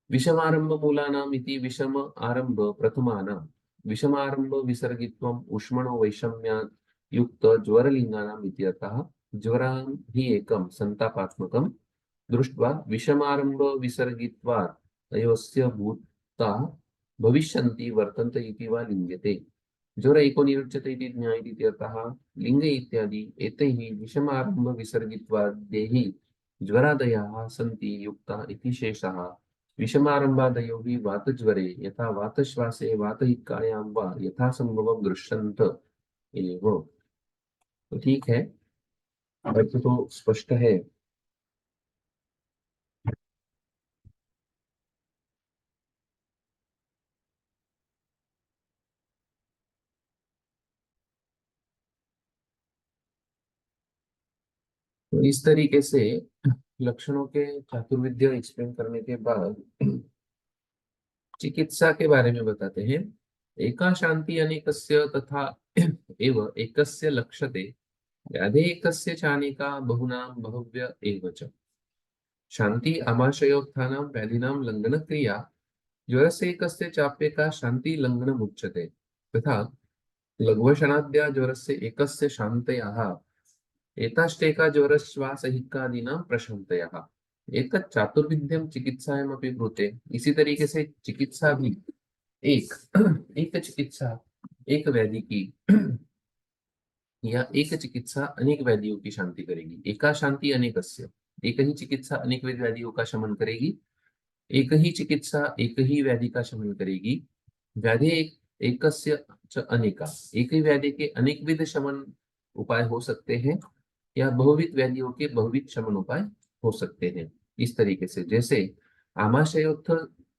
विषमारंभ मूलानाम इति विषम आरंभ प्रथमानां विषमारंभ विसर्गित्वम ऊष्मणो वैषम्यात् युक्त ज्वरलिंगानाम इत्यतः ज्वरान् हि एकं संतापात्मकं दृष्ट्वा विषमारंभ विसर्गित्वात् अयोस्य भूता भविष्यन्ति वर्तन्त इति वा लिङ्ग्यते ज्वर एको निरुच्यते इति ज्ञायतीत्यर्थः लिङ्ग इत्यादि एतैः विषमारंभ विसर्गित्वात् देहि ज्वरादयः सन्ति युक्ता इति शेषः विषमारंभादयो हि वातज्वरे यथा वातश्वासे वातहिक्कायां वा यथा संभवं दृश्यन्त एव। तो ठीक है अर्थ तो स्पष्ट है। तो इस तरीके से लक्षणों के चातुर्विद्य एक्सप्लेन करने के बाद चिकित्सा के बारे में बताते हैं। एका शांति अनेकस्य तथा एव एकस्य लक्ष्यते व्याधे एकस्य चानेका बहुनां बहुव्य एव च शांति आमाशयोत्थानां व्याधीनां लङ्घनक्रिया ज्वरस्य एकस्य चाप्येका शांति लङ्घनमुच्यते तथा लघ्वशनाद्या ज्वरस्य एकस्य शान्तयाः एताश्चैका ज्वरश्वासहिक्कादीनां प्रशान्तयः। एतत् चातुर्विध्यं चिकित्सायामपि ब्रूते। इसी तरीके से चिकित्सा भी एक एक चिकित्सा एक व्याधि की या एक चिकित्सा अनेक व्याधियों की शांति करेगी। एका शांति अनेकस्य एक ही चिकित्सा अनेक व्याधियों का शमन करेगी। एक ही चिकित्सा एक ही व्याधि का शमन करेगी। व्याधि एकस्य च अनेका एक ही व्याधि के अनेक विध शमन उपाय हो सकते हैं या बहुविध व्याधियों के बहुविध शमन उपाय हो सकते हैं। इस तरीके से जैसे आमाशयोत्थ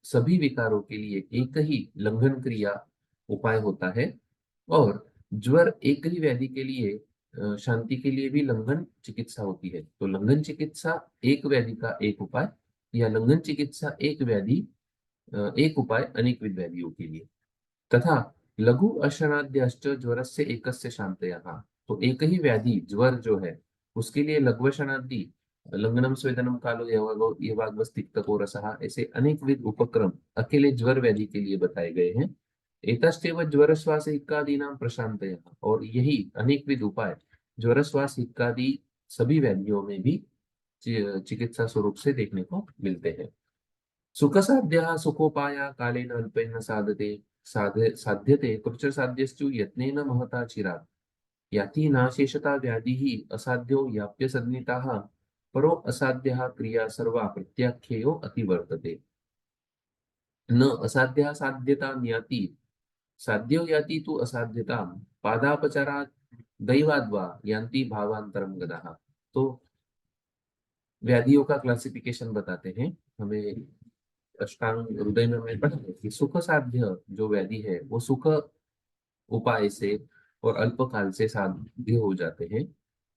सभी विकारों के लिए एक ही लंघन क्रिया उपाय होता है और ज्वर एक ही व्याधि के लिए शांति के लिए भी लंघन चिकित्सा होती है। तो लंघन चिकित्सा एक व्याधि का एक उपाय या लंघन चिकित्सा एक व्याधि एक उपाय अनेक विध व्याधियों के लिए तथा लघु अशनाद्यश्च ज्वरस्य एकस्य शान्तयः। तो एक ही व्याधि ज्वर जो है उसके लिए लघु अशनादि लंघनम स्वेदनम कालो येवाग्वस्तिक्तको रसः, ऐसे अनेकविध उपक्रम अकेले ज्वर व्याधि के लिए बताए गए हैं। एतश्चैव ज्वर श्वास इत्यादीनां प्रशांतयः, और यही अनेकविध उपाय ज्वर श्वास इत्यादि सभी व्याधियों में भी चिकित्सा स्वरूप से देखने को मिलते हैं। सुख साध्य सुखोपाया कालेन अल्पेन साधते साध्यते कृच साध्यस्तु यत्नेन महता चिरात्, याति नाशेषता व्याधिः असाध्यो याप्य सन्निताः, परो असाध्यः क्रिया सर्वा प्रत्याख्ययो अतिवर्तते। न असाध्या साध्यता याति, साध्यो याति तु असाध्यतां, पादापचारात् दैवाद्वा यान्ति भावांतरम गदाः। तो व्याधियों का क्लासिफिकेशन बताते हैं हमें। अष्टांग हृदय में हमने पढ़ा है कि सुख साध्य जो व्याधि है वो सुख उपाय से और अल्पकाल से साध्य हो जाते हैं,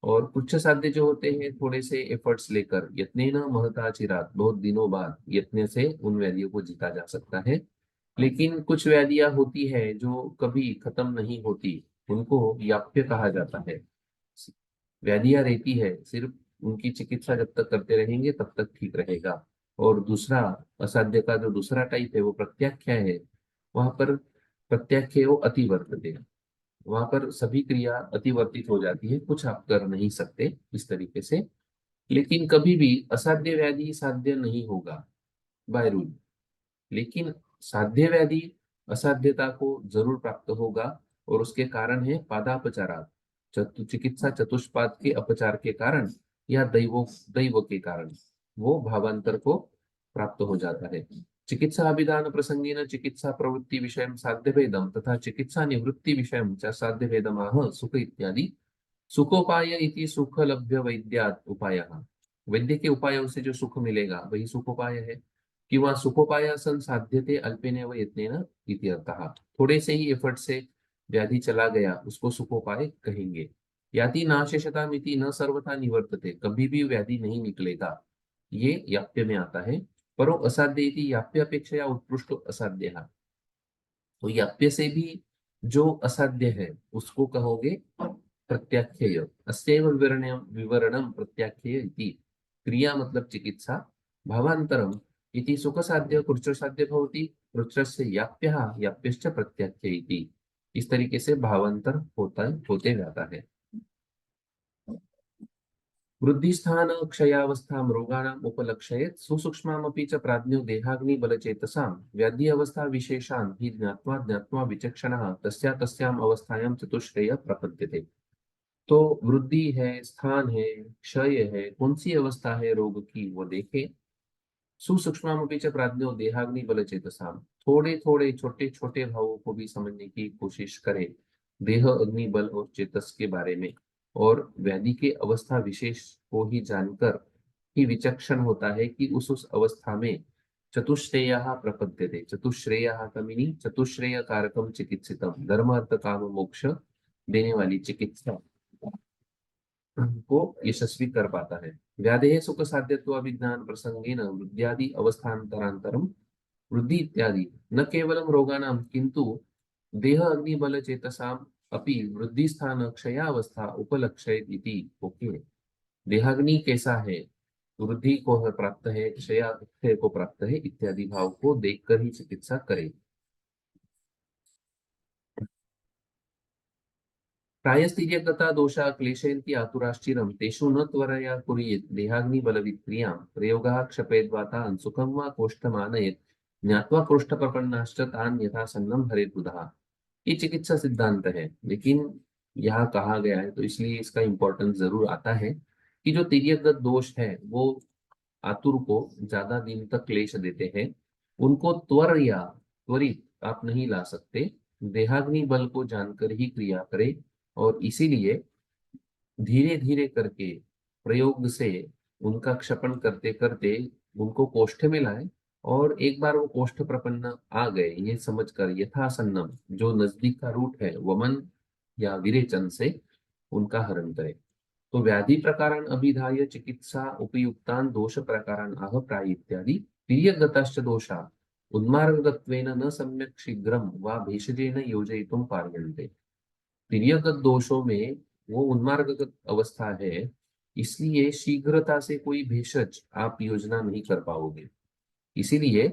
और उच्च साध्य जो होते हैं थोड़े से एफर्ट्स लेकर यत्नेन महता चिरात, बहुत दिनों बाद यत्न से उन व्याधियों को जीता जा सकता है। लेकिन कुछ व्याधियां होती है जो कभी खत्म नहीं होती, उनको याप्य कहा जाता है। व्याधियां रहती है, सिर्फ उनकी चिकित्सा जब तक करते रहेंगे तब तक ठीक रहेगा। और दूसरा असाध्य का जो दूसरा टाइप है वो प्रत्याख्या है। वहां पर प्रत्याख्य वो अति वर्तते, वहां पर सभी क्रिया अतिवर्तित हो जाती है, कुछ आप कर नहीं सकते इस तरीके से। लेकिन कभी भी असाध्य व्याधि साध्य नहीं होगा बाय रूल, लेकिन साध्य व्याधि असाध्यता को जरूर प्राप्त होगा। और उसके कारण है पादापचारात, चिकित्सा चतुष्पाद के अपचार के कारण या दैव के कारण वो भावांतर को प्राप्त हो जाता है। चिकित्सा अभिधान प्रसंगेन चिकित्सा प्रवृत्ति विषय साध्य भेदम तथा चिकित्सा निवृत्ति विषय साध्य भेदम आह सुख इत्यादि। सुखोपाय इति सुख लभ्य वैद्यात उपाय, वैद्य के उपायों से जो सुख मिलेगा वही सुखोपाय है। किंवा सुखोपाय सन साध्यते अल्पेनेव यत्नेन इति अर्थः, थोड़े से ही एफर्ट से व्याधि चला गया उसको सुखोपाय कहेंगे। याति नाशेषता मिति न सर्वथा निवर्तते, कभी भी व्याधि नहीं निकलेगा, ये याप्य में आता है। परो असाध्य इति याप्य अपेक्षया उत्कृष्ट असाध्य, तो याप्य से भी जो असाध्य है उसको कहोगे प्रत्याख्येय। अस्यैव विवरणम प्रत्याख्येय इति, क्रिया मतलब चिकित्सा, भावांतरम इति सुख साध्य कृच्र साध्य भवति, कृच्छ्रस्य याप्यः याप्यश्च प्रत्याख्य इति। इस तरीके से भावांतर होते जाता है। वृद्धिस्थान क्षयावस्थां रोगाणाम् उपलक्षयेत् सुसूक्ष्मामपि च प्राज्ञो देहाग्नि बलचेतसां व्याधि अवस्था विशेषान् हि ज्ञात्वा ज्ञात्वा विचक्षणः तस्याम् अवस्थायां चतुष्टय प्रपद्यते। तो वृद्धि है, स्थान है, क्षय है, कौन सी अवस्था है रोग की वो देखे। सुसूक्ष्मामपि च प्राज्ञो देहाग्नि बलचेतसां, थोड़े थोड़े छोटे छोटे भावों को भी समझने की कोशिश करे देह अग्नि बल और चेतस के बारे में, और व्याधि के अवस्था विशेष को ही जानकर ही विचक्षण होता है कि उस अवस्था में चतुश्रेय प्रपद्यते। चतुश्रेय का मीनिंग चतुश्रेय कारकम चिकित्सितम, धर्म अर्थ काम मोक्ष देने वाली चिकित्सा को यशस्वी कर पाता है। व्याधेः सुख साध्यत्व अभिज्ञान प्रसंगेन वृद्ध्यादि अवस्थान्तरांतरम, वृद्धि इत्यादि न केवलम रोगाणाम किंतु देह अग्नि बल चेतसाम अपि वृद्धि स्थान क्षयावस्था उपलक्षयेत् इति। ओके, देहाग्नि कैसा है, वृद्धि को प्राप्त है, क्षय को प्राप्त है इत्यादि भाव को देखकर ही चिकित्सा करे। प्रायस्तिर्यगता दोषा क्लेशयन्ति आतुराश्चिरं तेषु न त्वरया कुर्यात् देहाग्निबलविक्रियां प्रयोगः क्षपेद्वातान् सुखं वा कोष्ठमानयेत् ज्ञात्वा कोष्ठप्रपन्नाश्च तान् यथा सन्नं हरेत् बुधः। ये चिकित्सा सिद्धांत है, लेकिन यहाँ कहा गया है तो इसलिए इसका इंपॉर्टेंस जरूर आता है कि जो तिर्यगत दोष है वो आतुर को ज्यादा दिन तक क्लेश देते हैं, उनको त्वरित आप नहीं ला सकते। देहाग्नि बल को जानकर ही क्रिया करें, और इसीलिए धीरे धीरे करके प्रयोग से उनका क्षपण करते करते उनको कोष्ठ में लाए, और एक बार वो कोष्ठ प्रपन्न आ गए ये समझकर यथासन्नम जो नजदीक का रूट है वमन या विरेचन से उनका हरण करें। तो व्याधि प्रकारान् अभिधाय चिकित्सा उपयुक्तान् दोष प्रकारान् आह प्राय इत्यादि। तिर्यगताश्च दोषा उन्मार्गत्वेन न सम्यक् शीघ्रं वा भेषजेन योजयितुं पार्यन्ते। तिर्यगत दोषों में वो उन्मार्गगत अवस्था है इसलिए शीघ्रता से कोई भेषज आप योजना नहीं कर पाओगे। इसीलिए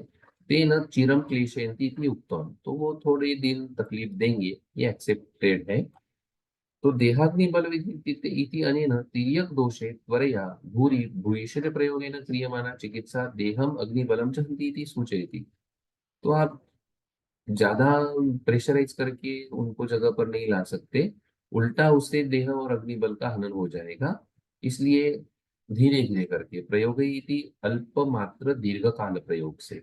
तेन चिरम क्लेशयन्ति इति उक्तम, तो वो थोड़े दिन तकलीफ देंगे, ये एक्सेप्टेड है। तो देहाग्निबलविद्युत इति अनेन तिर्यक दोषे त्वरया भूरि भूयिष्ठ प्रयोगेन क्रियमाणा चिकित्सा देहम अग्निबलम च हन्ति इति सूचयति। तो आप ज्यादा प्रेशराइज करके उनको जगह पर नहीं ला सकते, उल्टा उससे देह और अग्निबल का हनन हो जाएगा। इसलिए धीरे धीरे करके प्रयोग इति अल्प मात्र दीर्घ काल प्रयोग से,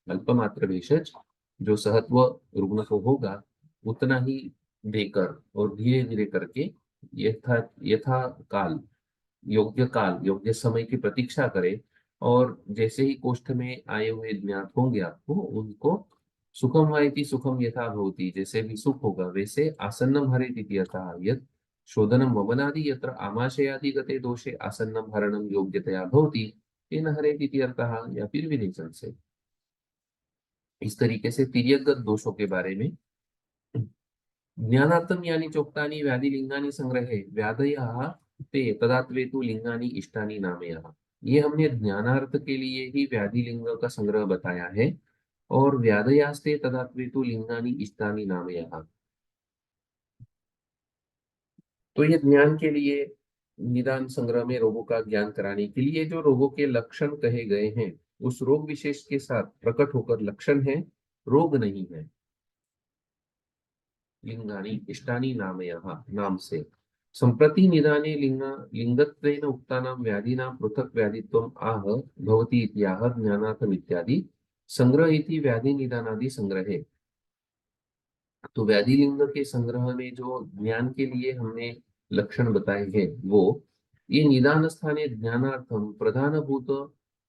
अल्प मात्र भेषज जो सहत्व रुग्ण को होगा उतना ही देकर और धीरे धीरे करके यथा यथा काल योग्य समय की प्रतीक्षा करें। और जैसे ही कोष्ठ में आए हुए ज्ञात होंगे आपको, उनको सुखम वाइति सुखम यथा भवति, जैसे भी सुख होगा वैसे आसन्नम हरेति इति अतः यत् शोधनम वमनादि यत्र आमाशयादि गते दोषे आसन्नम हरणम योग्यतया भवति तेन हरेति इति अर्थः, या फिर विरेचन से। इस तरीके से तिर्यकगत दोषों के बारे में ज्ञानार्थम यानी चोक्तानि व्याधि लिंगानि संग्रहे व्याधयः ते तदात्वे तु लिंगानि इष्टानि नामयः। ये हमने ज्ञानार्थ के लिए ही व्याधि लिंग का संग्रह बताया है। और व्याधयास्ते तदात्वे तु लिंगानि इष्टानि नामयः, तो ये ज्ञान के लिए निदान संग्रह में रोगों का ज्ञान कराने के लिए जो रोगों के लक्षण कहे गए हैं उस रोग विशेष के साथ प्रकट होकर लक्षण है, रोग नहीं है। लिंगानि इष्टानि नामयः नाम से संप्रति निदाने लिंगत्वेन उक्तानां व्याधीनां पृथक् व्याधित्वम् आह भवति इत्याह ज्ञानार्थम इत्यादि संग्रह इति व्याधि निदानादि संग्रहे। तो व्याधि लिंग के संग्रह में जो ज्ञान के लिए हमने लक्षण बताए हैं वो ये निदान स्थाने ज्ञानार्थम प्रधानभूत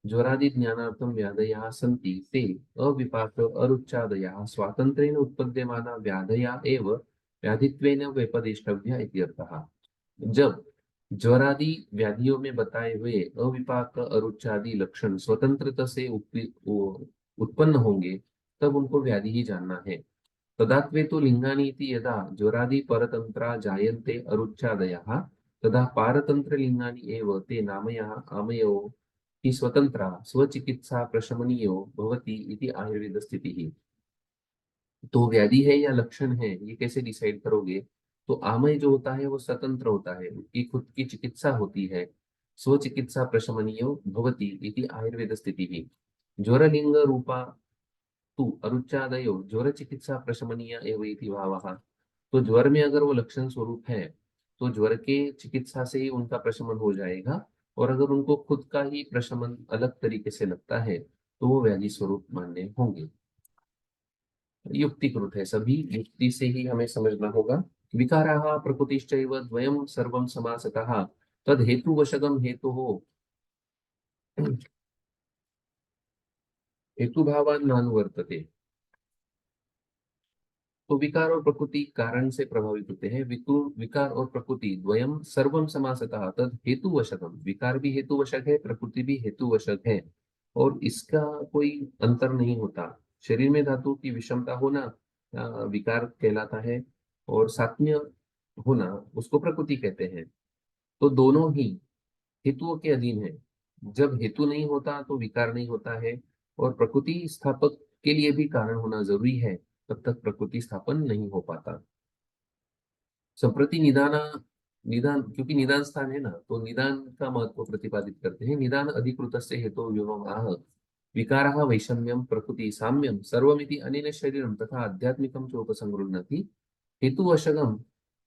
ज्वरादि ज्ञानार्थम व्याधया सन्ति ते अविपाक अरुच्चादया स्वातंत्र्येण उत्पद्यमाना व्याधया एव व्याधित्वेन व्यपदेष्टव्या इति अर्थः। जब ज्वरादि व्याधियों में बताए हुए अविपाक अरुच्चादि लक्षण स्वतंत्रता से उत्पन्न होंगे तब उनको व्याधि ही जानना है। तदात्वे तु लिंगानि इति यदा ज्वरादि परतंत्रा जायन्ते अरुच्चादयः तदा पारतंत्रलिंगानि एव ते नामयः आमयो हि स्वतंत्रा स्वचिकित्सा प्रशमनीयो भवति इति आयुर्वेद स्थितिः। तो व्याधि है या लक्षण है ये कैसे डिसाइड करोगे? तो आमय जो होता है वो स्वतंत्र होता है, उसकी खुद की चिकित्सा होती है। स्वचिकित्सा प्रशमनीयो भवति इति आयुर्वेद स्थितिः। ज्वरलिंग रूपा तू अरुच्चादयो ज्वर चिकित्सा प्रशमनीय एवं इति भावः। तो ज्वर में अगर वो लक्षण स्वरूप है तो ज्वर के चिकित्सा से ही उनका प्रशमन हो जाएगा। और अगर उनको खुद का ही प्रशमन अलग तरीके से लगता है तो वो व्याधि स्वरूप मान्य होंगे। युक्तिकृत है, सभी युक्ति से ही हमें समझना होगा। विकाराः प्रकृतिश्चैव द्वयं सर्वं समासतः तद हेतुवशगम हेतु हो हेतु भावान नानुवर्तते। तो विकार और प्रकृति कारण से प्रभावित होते हैं। विकार और प्रकृति द्वयम सर्वम समासतः तद हेतुवशकम, विकार भी हेतुवशक है प्रकृति भी हेतुवशक है और इसका कोई अंतर नहीं होता। शरीर में धातु की विषमता होना विकार कहलाता है और सात्म्य होना उसको प्रकृति कहते हैं। तो दोनों ही हेतुओं के अधीन है। जब हेतु नहीं होता तो विकार नहीं होता है और प्रकृति स्थापक के लिए भी कारण होना जरूरी है, तब तक प्रकृति स्थापन नहीं हो पाता। संप्रति निदाना, निदान क्योंकि निदान स्थान है ना, तो निदान का महत्व प्रतिपादित करते हैं। निदान अधिकृत से हेतु व्योम आह विकारः वैषम्यम प्रकृति साम्यम सर्वमिति अनेन शरीरम तथा आध्यात्मिकम च उपसंगृह्णाति हेतुवशगम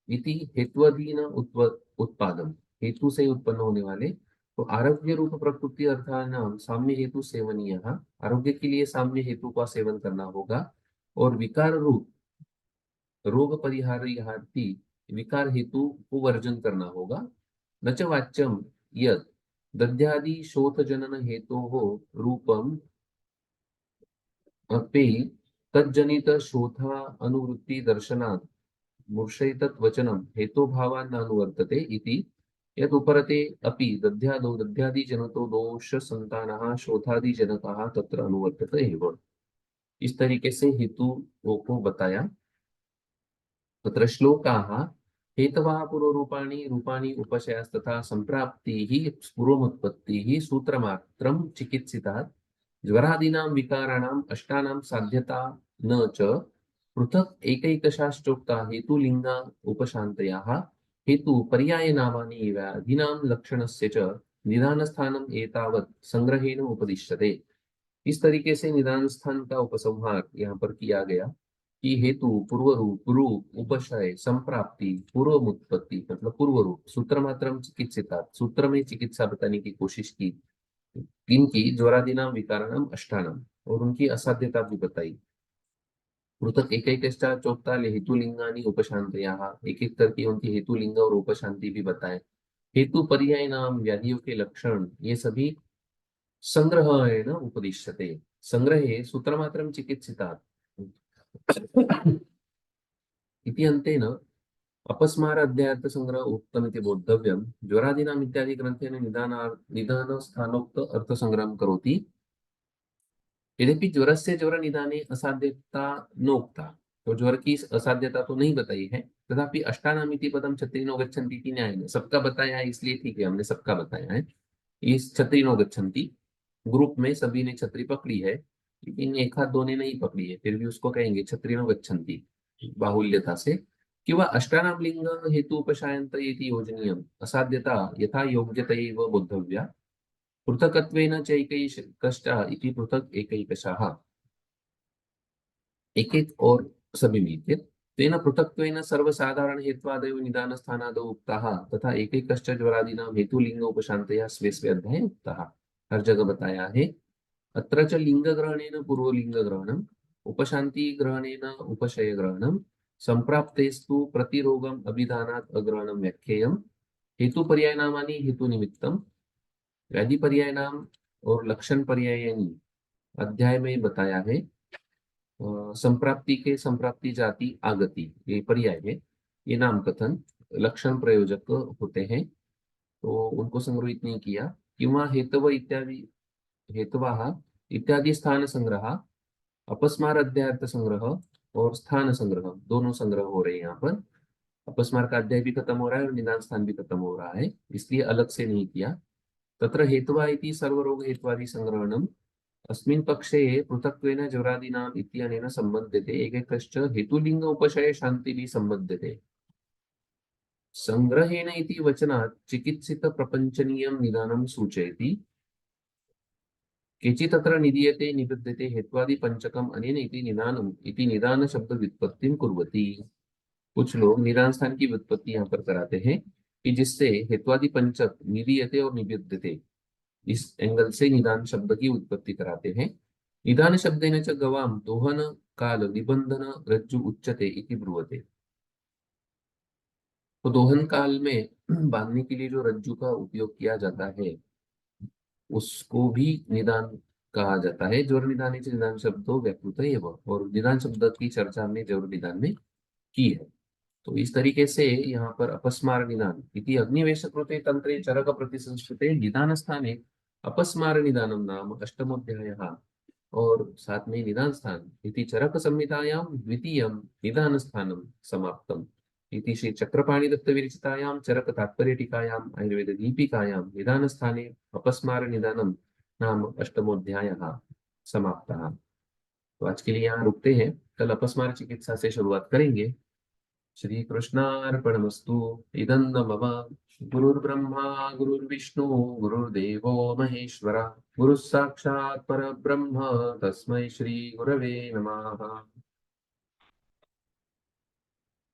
इति हेत्वधीन उत्पादम, हेतु से उत्पन्न होने वाले। तो आरोग्य रूप प्रकृति अर्थान साम्य हेतु सेवनीय, आरोग्य के लिए साम्य हेतु का सेवन करना होगा। और विकार रूप रोग परिहारार्थी विकार हेतु को वर्जन करना होगा। न च वाच्यम यत् दध्यादि शोथ जनन हेतु हो रूपम अपि तज्जनित शोथा अनुवृत्ति दर्शनात् मूर्छयितत् वचनम हेतु भावान् नानुवर्तते इति यत् उपरते अपि दध्यादौ दध्यादि जनतो दोष संतानः शोथादि जनकः तत्र अनुवर्तते एव। इस तरीके से हेतु को बताया। तत्र श्लोकाः हेतवः पूर्वरूपाणि रूपाणि उपशयस्तथा सम्प्राप्तिः पूर्वमुत्पत्तिः सूत्रमात्रं चिकित्सितात् ज्वरादीनां विकाराणाम् अष्टानां साध्यता न च पृथक् एकैकशाश्चोक्ता हेतुलिङ्गा उपशान्तयाः हेतु पर्यायनामानि व्याधीनां लक्षणस्य च निदानस्थानम् एतावत् संग्रहेण उपदिश्यते। इस तरीके से निदान स्थान का उपसंहार यहाँ पर किया गया कि हेतु पूर्व रूप रूप उपशय संप्राप्ति पूर्व उत्पत्ति मतलब पूर्व रूप सूत्र मात्रम चिकित्सिता सूत्र में चिकित्सा बताने की कोशिश की इनकी ज्वरादीनां विकारणम अष्टानम और उनकी असाध्यता भी बताई पृथक एक एक चौकताल हेतुलिंगानी उपशांतयाः एक एक करके उनकी हेतुलिंग और उपशांति भी बताए हेतु पर्याय नाम व्याधियों के लक्षण ये सभी संग्रहेण उपदिश्यते संग्रहे सूत्रमात्रं चिकित्सितात् इति अन्तेन अपस्मार अध्यायार्थ संग्रह उक्तमिति बोद्धव्यं ज्वरादीनाम् इत्यादि ग्रन्थेन निदानस्थानोक्त अर्थसंग्रहं करोति यद्यपि ज्वरस्य ज्वर निदाने असाध्यता नोक्ता तो ज्वर की असाध्यता तो नहीं बताई है तथापि अष्टानामिति पदम छत्रिनो गच्छन्ति इति न्यायेन सबका बताया है इसलिए ठीक है हमने सबका बताया है इस छत्रिनो गच्छन्ति ग्रुप में सभी ने छतरी पकड़ी है लेकिन एक हाथ दो ने नहीं पकड़ी है फिर भी उसको कहेंगे छत्रिनो गच्छन्ति बाहुल्यता से किंवा अष्टानाम लिंग हेतु उपशायन्त इति योजनीयम् असाध्यता यथा योग्यतयैव बोद्धव्या पृथक्त्वेन चैकैकश्चः इति पृथक् एकैकशः एक एक और सभी मिलित तेन पृथक्त्वेन सर्वसाधारण हेत्वादयो निदानस्थानादौ उक्ताः तथा एकैकश्च ज्वरादीनां हेतुलिंग उपशान्तया स्वे स्वे अध्याये उक्ताः हर जगह बताया है अत्र च लिंगग्रहणेन पूर्वलिंगग्रहणम् उपशान्तिग्रहणेन उपशयग्रहणम् संप्राप्तेस्तु प्रतिरोगम् अभिधानात् अग्रहणं व्याख्येयम् हेतुपर्याय नामानि हेतुनिमित्तम् व्याधि पर्याय नाम और लक्षण पर्यायनी अध्याय में बताया है संप्राप्ति के संप्राप्ति जाति आगति ये पर्याय है ये नाम कथन लक्षण प्रयोजक होते हैं तो उनको संग्रहित नहीं किया किंवा हेतव इत्यादि हेतवाः इत्यादि स्थान संग्रह अपस्मार अध्याय संग्रह और स्थान संग्रह दोनों संग्रह हो रहे हैं यहाँ पर अपस्मार का अध्याय भी खत्म हो रहा है और निदान स्थान भी खत्म हो रहा है इसलिए अलग से नहीं किया तत्र हेतवा इति सर्वरोग हेत्वादि संग्रहणम् अस्मिन् पक्षे पृथक्त्वेन ज्वरादीनाम् इत्यनेन सम्बध्यते एकैकश्च हेतुलिंग उपशय शान्तिभिः सम्बध्यते संग्रहेण इति वचनात् चिकित्सित प्रपञ्चनीयं निदानं सूचयति केचित् तत्र निदीयते निबध्यते हेत्वादि पंचकम् अनेन इति निदानम् इति निदान शब्द व्युत्पत्तिं कुर्वति कुछ लोग निदान स्थान की व्युत्पत्ति यहाँ पर कराते हैं कि जिससे हेत्वादि पंचक निदीयते और निबध्यते इस एंगल से निदान शब्द की उत्पत्ति कराते हैं निदान शब्देन च गवाम दोहन काल निबंधन रज्जु उच्यते इति ब्रुवते तो दोहन काल में बांधने के लिए जो रज्जु का उपयोग किया जाता है उसको भी निदान कहा जाता है ज्वर निदान से निदान शब्दों व्याकृत एवं और निदान शब्द की चर्चा हमने ज्वर निदान में की है तो इस तरीके से यहाँ पर अपस्मार निदान इति अग्निवेश कृते तंत्रे चरक प्रतिसंस्कृते निदान स्थाने अपस्मार निदानम नाम अष्टमोध्यायः और साथ में निदान स्थान इति चरक संहितायां द्वितीयं निदान स्थानम समाप्तम इति श्री चक्रपाणि दत्त विरचितायां चरक तात्पर्य टीकायां आयुर्वेद दीपिकायां निदान स्थाने अपस्मार निदानम नाम अष्टमोध्यायः समाप्तः तो आज के लिए यहाँ रुकते हैं कल अपस्मार चिकित्सा से शुरुआत करेंगे श्री कृष्णार्पणमस्तु इदं मम गुरुर्ब्रह्मा गुरुर्विष्णु गुरुर्देवो महेश्वर गुरुः साक्षात् परब्रह्म तस्मै श्री गुरवे नमः।